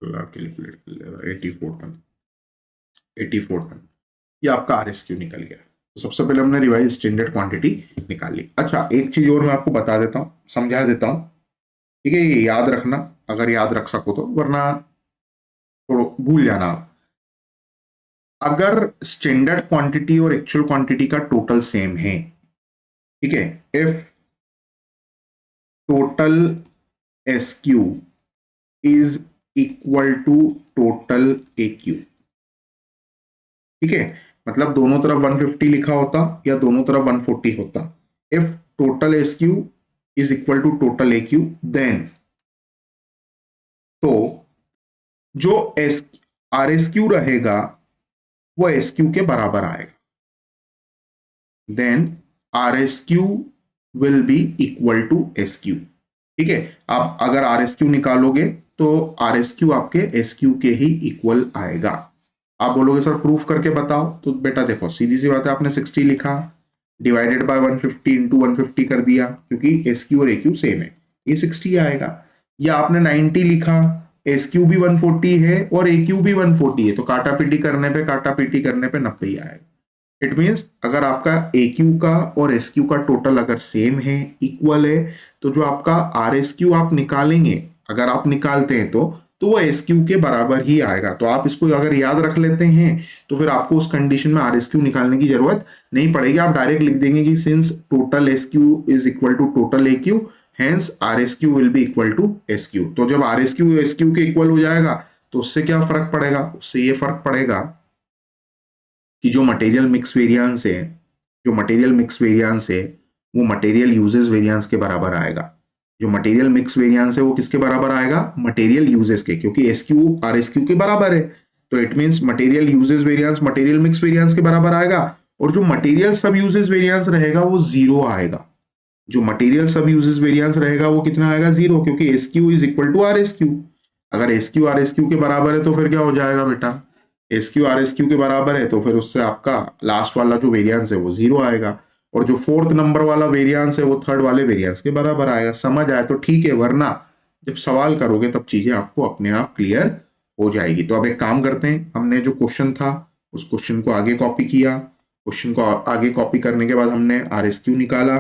कैलकुलेट कर लेगा, 84 टन, 84 टन। ये आपका RSQ निकल गया। तो सबसे पहले हमने रिवाइज स्टैंडर्ड क्वांटिटी निकाल ली। अच्छा एक चीज और मैं आपको बता देता हूँ, समझा देता हूँ, ठीक है? ये याद रखना, अगर याद रख सको तो, वरना थोड़ा भूल जाना आप। अगर स्टैंडर्ड क्वांटिटी और एक्चुअल क्वांटिटी का टोटल सेम है, ठीक है, if total SQ is equal to total AQ, ठीक है, मतलब दोनों तरफ 150 लिखा होता या दोनों तरफ 140 होता। If total SQ is equal to total AQ, then तो जो RSQ रहेगा वो SQ के बराबर आएगा। Then RSQ will be equal to SQ, ठीक है। आप अगर RSQ निकालोगे तो RSQ आपके SQ के ही इक्वल आएगा। आप बोलोगे सर प्रूफ करके बताओ, तो बेटा देखो सीधी सी बात है, आपने 60 लिखा डिवाइडेड बाय 150 इंटू 150 कर दिया, क्योंकि SQ और AQ सेम है, ये 60 आएगा। या आपने 90 लिखा, SQ भी 140 है और AQ भी 140 है, तो काटा पीटी करने पे 90 ही आएगा। इट मीन्स अगर आपका AQ का और SQ का टोटल अगर सेम है, इक्वल है, तो जो आपका RSQ आप निकालेंगे, अगर आप निकालते हैं तो वो SQ के बराबर ही आएगा। तो आप इसको अगर याद रख लेते हैं तो फिर आपको उस कंडीशन में RSQ निकालने की जरूरत नहीं पड़ेगी। आप डायरेक्ट लिख देंगे कि since total SQ is equal to total AQ, hence RSQ will be equal to SQ। तो जब RSQ SQ के इक्वल हो जाएगा तो उससे क्या फर्क पड़ेगा? उससे ये फर्क पड़ेगा कि जो मटेरियल मिक्स वेरिएंस है, जो मटेरियल मिक्स वेरिएंस है वो मटेरियल यूजेस वेरिएंस के बराबर आएगा। जो मटेरियल मिक्स वेरिएंस है वो किसके बराबर आएगा? मटेरियल यूजेस के, क्योंकि SQ RSQ के बराबर है। तो it means material usages variance material mix variance के बराबर आएगा, और जो मटेरियल सब यूजेस वेरिएंस रहेगा वो जीरो आएगा। जो मटेरियल सब यूजेस वेरिएंस रहेगा वो कितना आएगा? जीरो, क्योंकि SQ is equal to RSQ। अगर SQ RSQ के बराबर है तो फिर क्या हो जाएगा बेटा? SQ RSQ के बराबर है तो फिर उससे आपका लास्ट वाला जो वेरिएंस है वो जीरो आएगा, और जो फोर्थ नंबर वाला वेरिएंस है वो थर्ड वाले वेरिएंस के बराबर आएगा। समझ आए तो ठीक है, वरना जब सवाल करोगे तब चीजें आपको अपने आप क्लियर हो जाएगी। तो अब एक काम करते हैं, हमने जो क्वेश्चन था उस क्वेश्चन को आगे कॉपी किया, क्वेश्चन को आगे कॉपी करने के बाद हमने RSQ निकाला,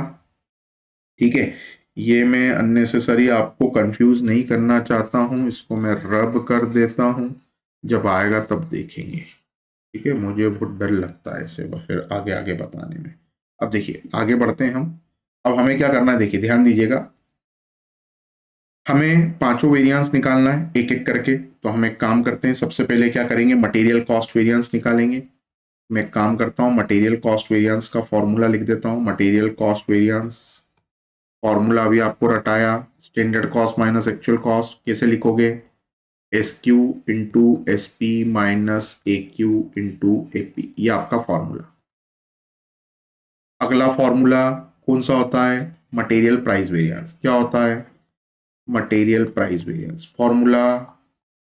ठीक है। ये मैं अननेसेसरी आपको कंफ्यूज नहीं करना चाहता हूं, इसको मैं रब कर देता हूं, जब आएगा तब देखेंगे, ठीक है। मुझे बहुत डर लगता है इसे फिर आगे आगे बताने में। अब देखिए आगे बढ़ते हैं हम। अब हमें क्या करना है, देखिए ध्यान दीजिएगा, हमें पांचों वेरिएंस निकालना है एक एक करके। तो हम एक काम करते हैं, सबसे पहले क्या करेंगे, मटेरियल कॉस्ट वेरिएंस निकालेंगे। मैं एक काम करता हूं, मटेरियल कॉस्ट वेरिएंस का फॉर्मूला लिख देता हूं। मटेरियल कॉस्ट वेरिएंस फॉर्मूला अभी आपको रटाया, standard cost minus actual cost. कैसे लिखोगे? SQ into SP minus AQ into AP, ये आपका फॉर्मूला। अगला फॉर्मूला कौन सा होता है? Material price variance. क्या होता है? Material price variance. Formula,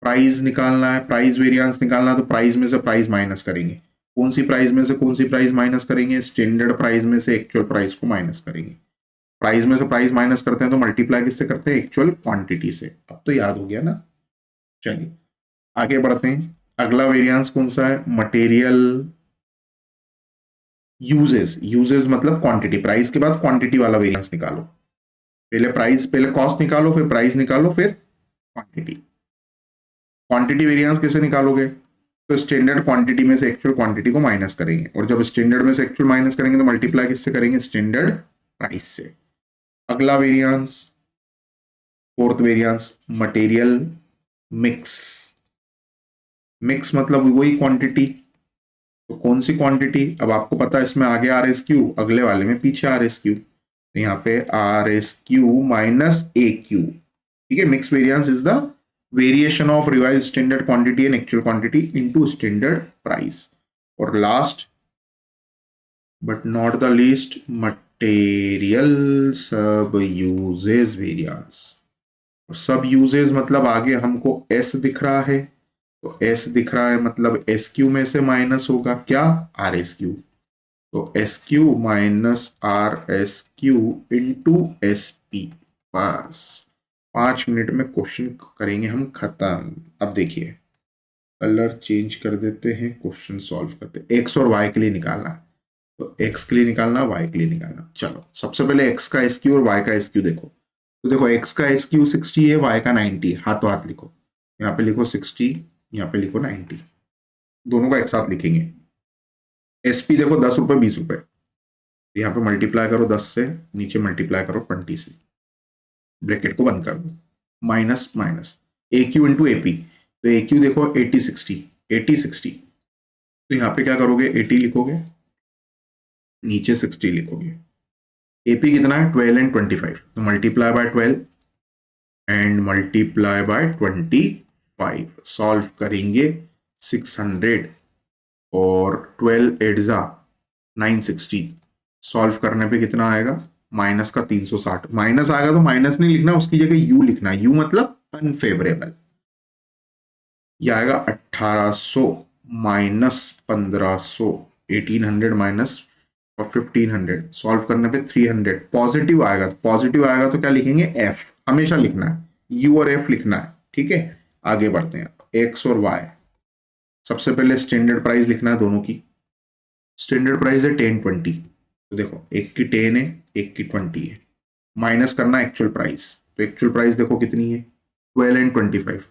price निकालना है, प्राइस वेरिएंस निकालना है, तो प्राइस में से प्राइस माइनस करेंगे। कौन सी प्राइस में से कौन सी प्राइस माइनस करेंगे? स्टैंडर्ड प्राइस में से एक्चुअल प्राइस को माइनस करेंगे। प्राइस में से प्राइस माइनस करते हैं तो मल्टीप्लाई किससे करते हैं? एक्चुअल क्वांटिटी से। अब तो याद हो गया ना। चलिए आगे बढ़ते हैं। अगला वेरिएंस कौन सा है? Material usages. यूजेस मतलब क्वांटिटी, प्राइस के बाद क्वांटिटी वाला वेरिएंस निकालो। पहले प्राइस, पहले कॉस्ट निकालो, फिर प्राइस निकालो, फिर क्वांटिटी। क्वांटिटी वेरिएंस कैसे निकालोगे? तो स्टैंडर्ड क्वांटिटी में से एक्चुअल क्वांटिटी को माइनस करेंगे, और जब स्टैंडर्ड में से एक्चुअल माइनस करेंगे तो मल्टीप्लाई किससे करेंगे? स्टैंडर्ड प्राइस से। अगला variance, fourth variance, material mix mix मतलब वही क्वांटिटी, तो कौन सी क्वांटिटी, अब आपको पता है इसमें आगे आर एस क्यू, अगले वाले में पीछे आर एस क्यू, तो यहाँ पे R S Q minus A Q, ठीक है। Mix variance is the variation of revise standard quantity and actual quantity into standard price. और last but not the least, material sub usages variance. Sub usages मतलब आगे हमको S दिख रहा है, तो एस दिख रहा है मतलब एस क्यू में से माइनस होगा क्या, आर एस क्यू, तो S Q minus are S Q into S P. बस 5 मिनट में क्वेश्चन करेंगे हम खत्म। अब देखिए कलर चेंज कर देते हैं, क्वेश्चन सॉल्व करते हैं। एक्स और वाई के लिए निकालना, तो एक्स के लिए निकालना, वाई के लिए निकालना। चलो सबसे पहले एक्स का एस क्यू और वाई का एस क्यू देखो, तो देखो एक्स का एस क्यू 60 है, वाई का 90, हाथों हाथ लिखो, यहाँ पे लिखो 60, यहाँ पे लिखो 90, दोनों का एक साथ लिखेंगे। एसपी देखो 10 रुपए 20 रुपए, यहाँ पे मल्टीप्लाई करो 10 से, नीचे मल्टीप्लाई करो 20 से, ब्रैकेट को बंद कर दो, minus minus A Q into AP, तो ए क्यू देखो 80 60, 80 60, तो यहाँ पे क्या करोगे 80 लिखोगे, नीचे 60 लिखोगे। एपी कितना है 12 एंड 25, तो multiply by 12 and multiply by 25, solve करेंगे 600 और 12 एट्जा 960, सॉल्व करने पे कितना आएगा, माइनस का 360, माइनस आएगा तो माइनस नहीं लिखना, उसकी जगह यू लिखना, यू मतलब अनफेवरेबल। यह आएगा 1800 माइनस 1500, 1800 माइनस और 1500, सॉल्व करने पे 300, पॉजिटिव आएगा, तो पॉजिटिव आएगा तो क्या लिखेंगे एफ, हमेशा लिखना है यू और एफ लिखना है, ठीक है। आगे बढ़ते हैं, एक्स और वाई, सबसे पहले स्टैंडर्ड प्राइस लिखना है दोनों की। स्टैंडर्ड प्राइस है 10 20, तो देखो एक की 10 है, एक की 20 है, माइनस करना एक्चुअल प्राइस, तो एक्चुअल प्राइस देखो कितनी है 12 एंड 25,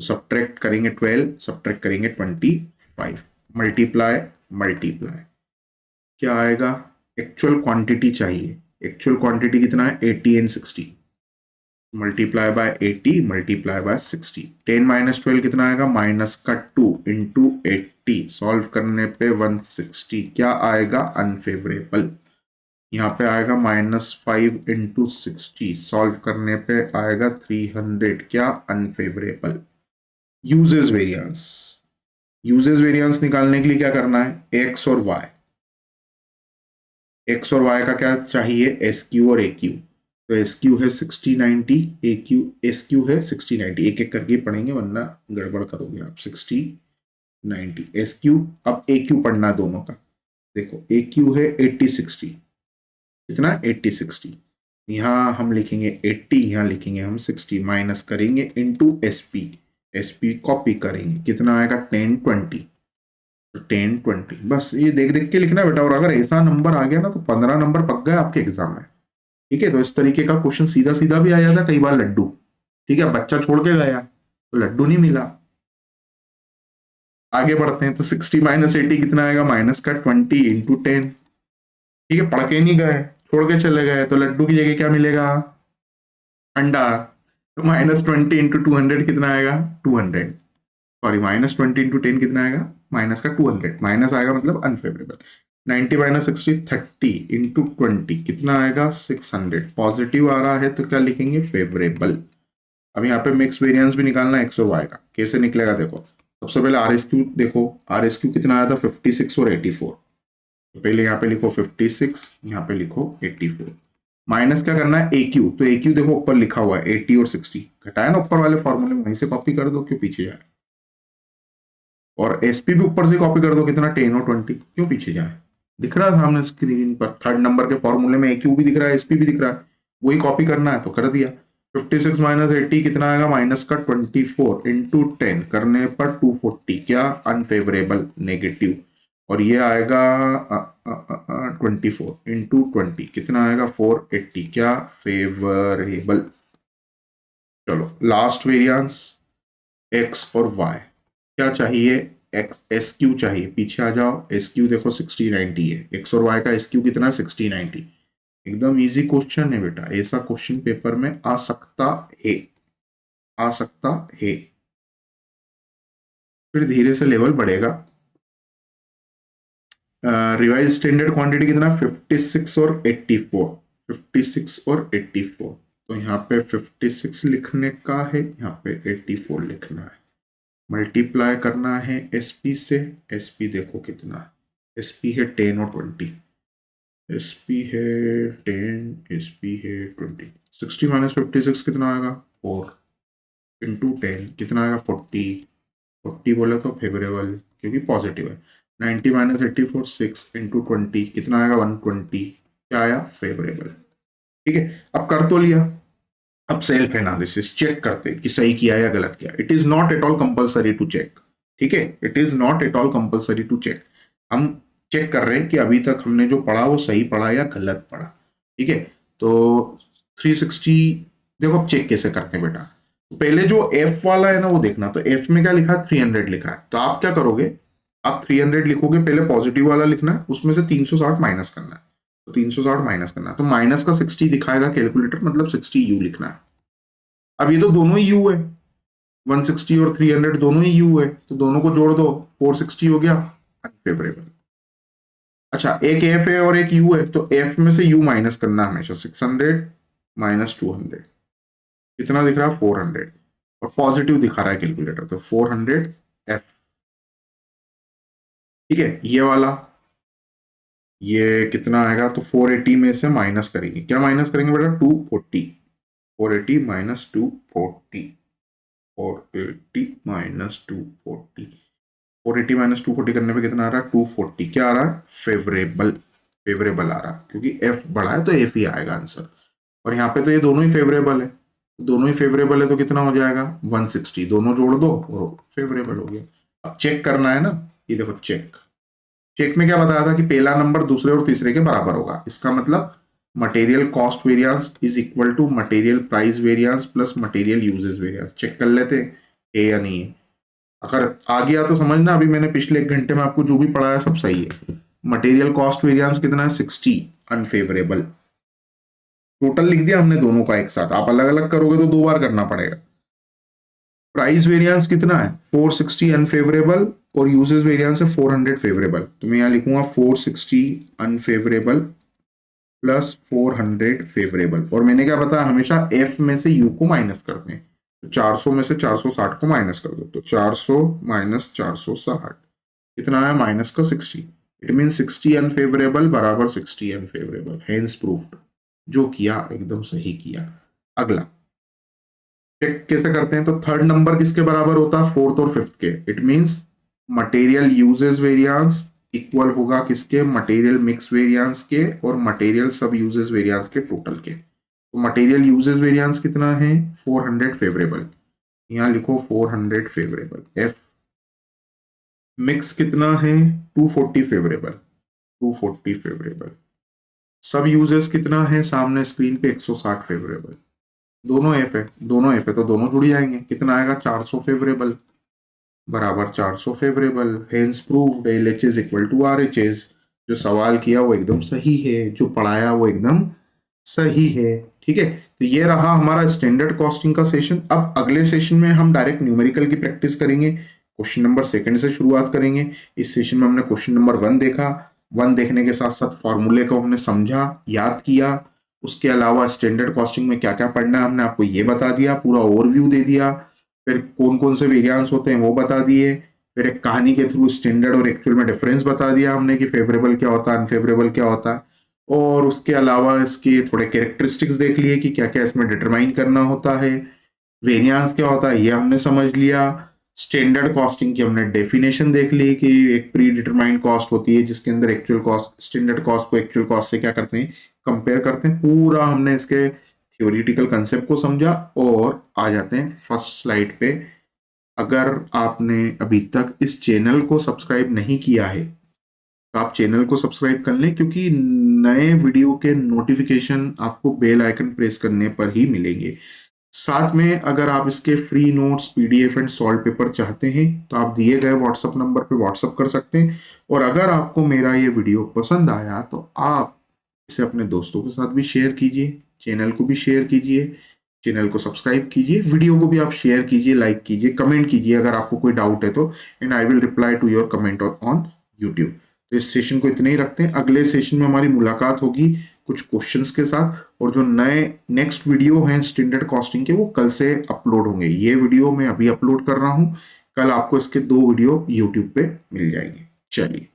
तो सब्ट्रैक्ट करेंगे 12, सब्ट्रैक्ट करेंगे 25, मल्टीप्लाई मल्टीप्लाई, क्या आएगा, एक्चुअल क्वांटिटी चाहिए, एक्चुअल क्वांटिटी कितना है 80 and 60, multiply by 80 multiply by 60, 10 minus 12 कितना आएगा, माइनस का 2 इंटू 80, सॉल्व करने पे 160, क्या आएगा अनफेवरेबल, यहाँ पे आएगा -5 इंटू 60, सॉल्व करने पे आएगा 300, क्या unfavourable. Usages variance, usages variance निकालने के लिए क्या करना है, एक्स और वाई, एक्स और वाई का क्या चाहिए, एस क्यू और ए क्यू, तो एस क्यू है 60 90, ए क्यू एस क्यू है 60 90, एक एक करके पढ़ेंगे वरना गड़बड़ करोगे आप। 60 90 एस क्यू, अब ए क्यू पढ़ना है दोनों का, देखो ए क्यू है 80 60, कितना 80 60, यहाँ हम लिखेंगे 80, यहाँ लिखेंगे हम 60, माइनस करेंगे इनटू एसपी, एसपी कॉपी करेंगे, कितना आएगा 10 20, तो 10 20, बस ये देख देख के लिखना है बेटा, और अगर ऐसा नंबर आ गया ना तो 15 नंबर पक गए आपके एग्जाम में, ठीक है। तो इस तरीके का क्वेश्चन सीधा सीधा भी आ जाता, कई बार लड्डू, ठीक है, बच्चा छोड़ के गया तो लड्डू नहीं मिला। आगे बढ़ते हैं, तो 60 माइनस 80 कितना आएगा, माइनस का 20 इंटू 10, ठीक है, पढ़ के नहीं गए, छोड़ के चले गए, तो लड्डू की जगह क्या मिलेगा, अंडा, तो -20 इंटू 200 कितना आएगा 200, सॉरी -20 इंटू 10 कितना आएगा, माइनस का 200, माइनस आएगा मतलब अनफेवरेबल। 90 माइनस 60 30 इंटू 20 कितना आएगा 600, पॉजिटिव आ रहा है तो क्या लिखेंगे फेवरेबल। अब यहाँ पे मिक्स वेरिएंस भी निकालना है एक्स और वाई का, कैसे निकलेगा देखो, सबसे पहले आर एस क्यू देखो, आर एस क्यू कितना आया था 56 और 84, तो पहले यहाँ पे लिखो 56, यहाँ पे लिखो 84, माइनस क्या करना है ए क्यू, तो ए क्यू देखो ऊपर लिखा हुआ है 80 और 60, घटाया ना ऊपर वाले फॉर्मूले में, वहीं से कॉपी कर दो, क्यों पीछे जाए, और एसपी भी ऊपर से कॉपी कर दो, कितना 10 और 20, क्यों पीछे जाए, दिख रहा है सामने स्क्रीन पर, थर्ड नंबर के फॉर्मूले में ए क्यू भी दिख रहा है, एसपी भी दिख रहा है, वही कॉपी करना है तो कर दिया। 56 माइनस 80 कितना आएगा, माइनस का 24 इंटू 10 करने पर 240, क्या अनफेवरेबल नेगेटिव, और ये आएगा 24 इंटू 20 कितना आएगा 480, क्या फेवरेबल। चलो लास्ट वेरिएंस एक्स और वाई, क्या चाहिए, एक्स एस क्यू चाहिए, पीछे आ जाओ, एस क्यू देखो 60 90 है, एक्स और वाई का एस क्यू कितना है 60 90, एकदम इजी क्वेश्चन है बेटा, ऐसा क्वेश्चन पेपर में आ सकता है, आ सकता है। फिर धीरे से लेवल बढ़ेगा। रिवाइज स्टैंडर्ड क्वांटिटी कितना, 56 और 84, 56 और 84। तो यहाँ पे 56 लिखने का है, यहाँ पे 84 लिखना है, मल्टीप्लाई करना है एसपी से। एसपी देखो कितना, एसपी है 10 और 20, एसपी है 10, एसपी है 20। 60 माइनस 56 कितना आएगा, 4 इंटू 10 कितना आएगा, 40। 40 बोले तो फेवरेबल क्योंकि पॉजिटिव है। 90 माइनस 84, 6 इंटू 20 कितना आएगा, 120। क्या आया, फेवरेबल। ठीक है, अब कर तो लिया। अब सेल्फ एनालिसिस चेक करते कि सही किया या गलत किया। It is not at all compulsory to check. ठीक है, it is not at all compulsory to check. हम चेक कर रहे हैं कि अभी तक हमने जो पढ़ा वो सही पढ़ा या गलत पढ़ा। ठीक है, तो 360 देखो अब चेक कैसे करते हैं बेटा। तो पहले जो एफ वाला है ना वो देखना। तो एफ में क्या लिखा है, 300 लिखा है। तो आप क्या करोगे, आप 300 लिखोगे, पहले पॉजिटिव वाला लिखना है, उसमें से 360 माइनस करना है। तो 360 माइनस करना है, तो माइनस का 60 दिखाएगा कैलकुलेटर, मतलब 60 यू लिखना है। अब ये तो दोनों ही यू है, 160 और 300 दोनों ही यू है, तो दोनों को जोड़ दो, 460 हो गया, अनफेवरेबल। अच्छा, एक एफ है और एक यू है, तो एफ में से यू माइनस करना हमेशा। 600 माइनस 200 कितना दिख रहा है, 400, और पॉजिटिव दिखा रहा है कैलकुलेटर, तो 400 एफ। ठीक है, ये वाला ये कितना आएगा, तो 480 में से माइनस करेंगे, क्या माइनस करेंगे बेटा, 240। 480 माइनस 240, 480 माइनस 240, 480 माइनस 240 करने पे कितना आ रहा है, 240। क्या आ रहा है, फेवरेबल। फेवरेबल आ रहा है क्योंकि एफ बड़ा है तो एफ ही आएगा आंसर। और यहाँ पे तो ये दोनों ही फेवरेबल है, दोनों ही फेवरेबल है, तो कितना हो जाएगा, 160। दोनों जोड़ दो और फेवरेबल हो गया। अब चेक करना है ना, ये देखो चेक। चेक में क्या बताया था कि पहला नंबर दूसरे और तीसरे के बराबर होगा। इसका मतलब material cost variance is equal to material price variance plus material usages variance. Check कर लेते हैं है या नहीं है। अगर आ गया तो समझना, अभी मैंने पिछले 1 घंटे में आपको जो भी पढ़ाया सब सही है। मटेरियल कॉस्ट वेरिएंस कितना है, 60, अनफेवरेबल। टोटल लिख दिया हमने दोनों का एक साथ, आप अलग अलग करोगे तो 2 बार करना पड़ेगा। प्राइस वेरिएंस कितना है, 460 अनफेवरेबल, और यूजेस वेरिएंस है 400 फेवरेबल। तो मैं यहां लिखूंगा 460 अनफेवरेबल प्लस 400 फेवरेबल। और मैंने क्या बताया, हमेशा एफ में से यू को माइनस करते हैं। तो 400 में से 460 को माइनस कर दो, तो 400 माइनस 460 कितना है, माइनस का 60। इट मीन 60 अनफेवरेबल बराबर 60 अनफेवरेबल, हेंस प्रूव्ड। जो किया एकदम सही किया। अगला चेक कैसे करते हैं, तो थर्ड नंबर किसके बराबर होता है, फोर्थ और फिफ्थ के। It means material usages variance equal होगा किसके, मटेरियल मिक्स वेरिएंस के और मटेरियल सब यूजेस वेरिएंस के टोटल के। तो मटेरियल यूजेस वेरिएंस कितना है, 400 फेवरेबल, यहां लिखो 400 फेवरेबल। एफ मिक्स कितना है, 240 फेवरेबल, 240 फेवरेबल। सब यूजेस कितना है, सामने स्क्रीन पे 160 फेवरेबल। दोनों एफ है, दोनों एफ है, तो दोनों जुड़ जाएंगे। कितना आएगा, 400 फेवरेबल बराबर 400 favourable. Hence proved L H is equal to R H S. जो सवाल किया वो एकदम सही है, जो पढ़ाया वो एकदम सही है। ठीक है, तो ये रहा हमारा स्टैंडर्ड कॉस्टिंग का सेशन। अब अगले सेशन में हम डायरेक्ट न्यूमेरिकल की प्रैक्टिस करेंगे। क्वेश्चन नंबर 2 से शुरुआत करेंगे। इस सेशन में हमने क्वेश्चन नंबर 1 देखा, 1 देखने के साथ साथ फॉर्मूले को हमने समझा, याद किया। उसके अलावा स्टैंडर्ड कॉस्टिंग में क्या क्या पढ़ना है हमने आपको ये बता दिया, पूरा ओवरव्यू दे दिया। फिर कौन कौन से वेरिएंस होते हैं वो बता दिए। फिर एक कहानी के थ्रू स्टैंडर्ड और एक्चुअल में डिफरेंस बता दिया हमने कि फेवरेबल क्या होता है, अनफेवरेबल क्या होता है। और उसके अलावा इसके थोड़े कैरेक्टरिस्टिक्स देख लिए कि क्या क्या इसमें डिटरमाइन करना होता है। वेरिएंस क्या होता है ये हमने समझ लिया। स्टैंडर्ड कॉस्टिंग की हमने डेफिनेशन देख ली कि एक प्री डिटरमाइंड कॉस्ट होती है जिसके अंदर एक्चुअल कॉस्ट, स्टैंडर्ड कॉस्ट को एक्चुअल कॉस्ट से क्या करते हैं, कंपेयर करते हैं। पूरा हमने इसके थ्योरेटिकल कंसेप्ट को समझा। और आ जाते हैं फर्स्ट स्लाइड पे। अगर आपने अभी तक इस चैनल को सब्सक्राइब नहीं किया है तो आप चैनल को सब्सक्राइब कर लें, क्योंकि नए वीडियो के नोटिफिकेशन आपको बेल आइकन प्रेस करने पर ही मिलेंगे। साथ में अगर आप इसके free notes, PDF and solve paper चाहते हैं तो आप दिए गए व्हाट्सएप नंबर पे व्हाट्सएप कर सकते हैं। और अगर आपको मेरा ये वीडियो पसंद आया तो आप इसे अपने दोस्तों के साथ भी शेयर कीजिए, चैनल को भी शेयर कीजिए। चैनल को सब्सक्राइब कीजिए, वीडियो को भी आप शेयर कीजिए, लाइक कीजिए, कमेंट कीजिए अगर आपको कोई डाउट है तो, and I will reply to your comment on YouTube. तो इस सेशन को इतने ही रखते हैं, अगले सेशन में हमारी मुलाकात होगी कुछ क्वेश्चंस के साथ, और जो नए नेक्स्ट वीडियो हैं स्टैंडर्ड कॉस्टिंग के वो कल से अपलोड होंगे। ये वीडियो मैं अभी अपलोड कर रहा हूँ, कल आपको इसके 2 वीडियो यूट्यूब पे मिल जाएंगे। चलिए।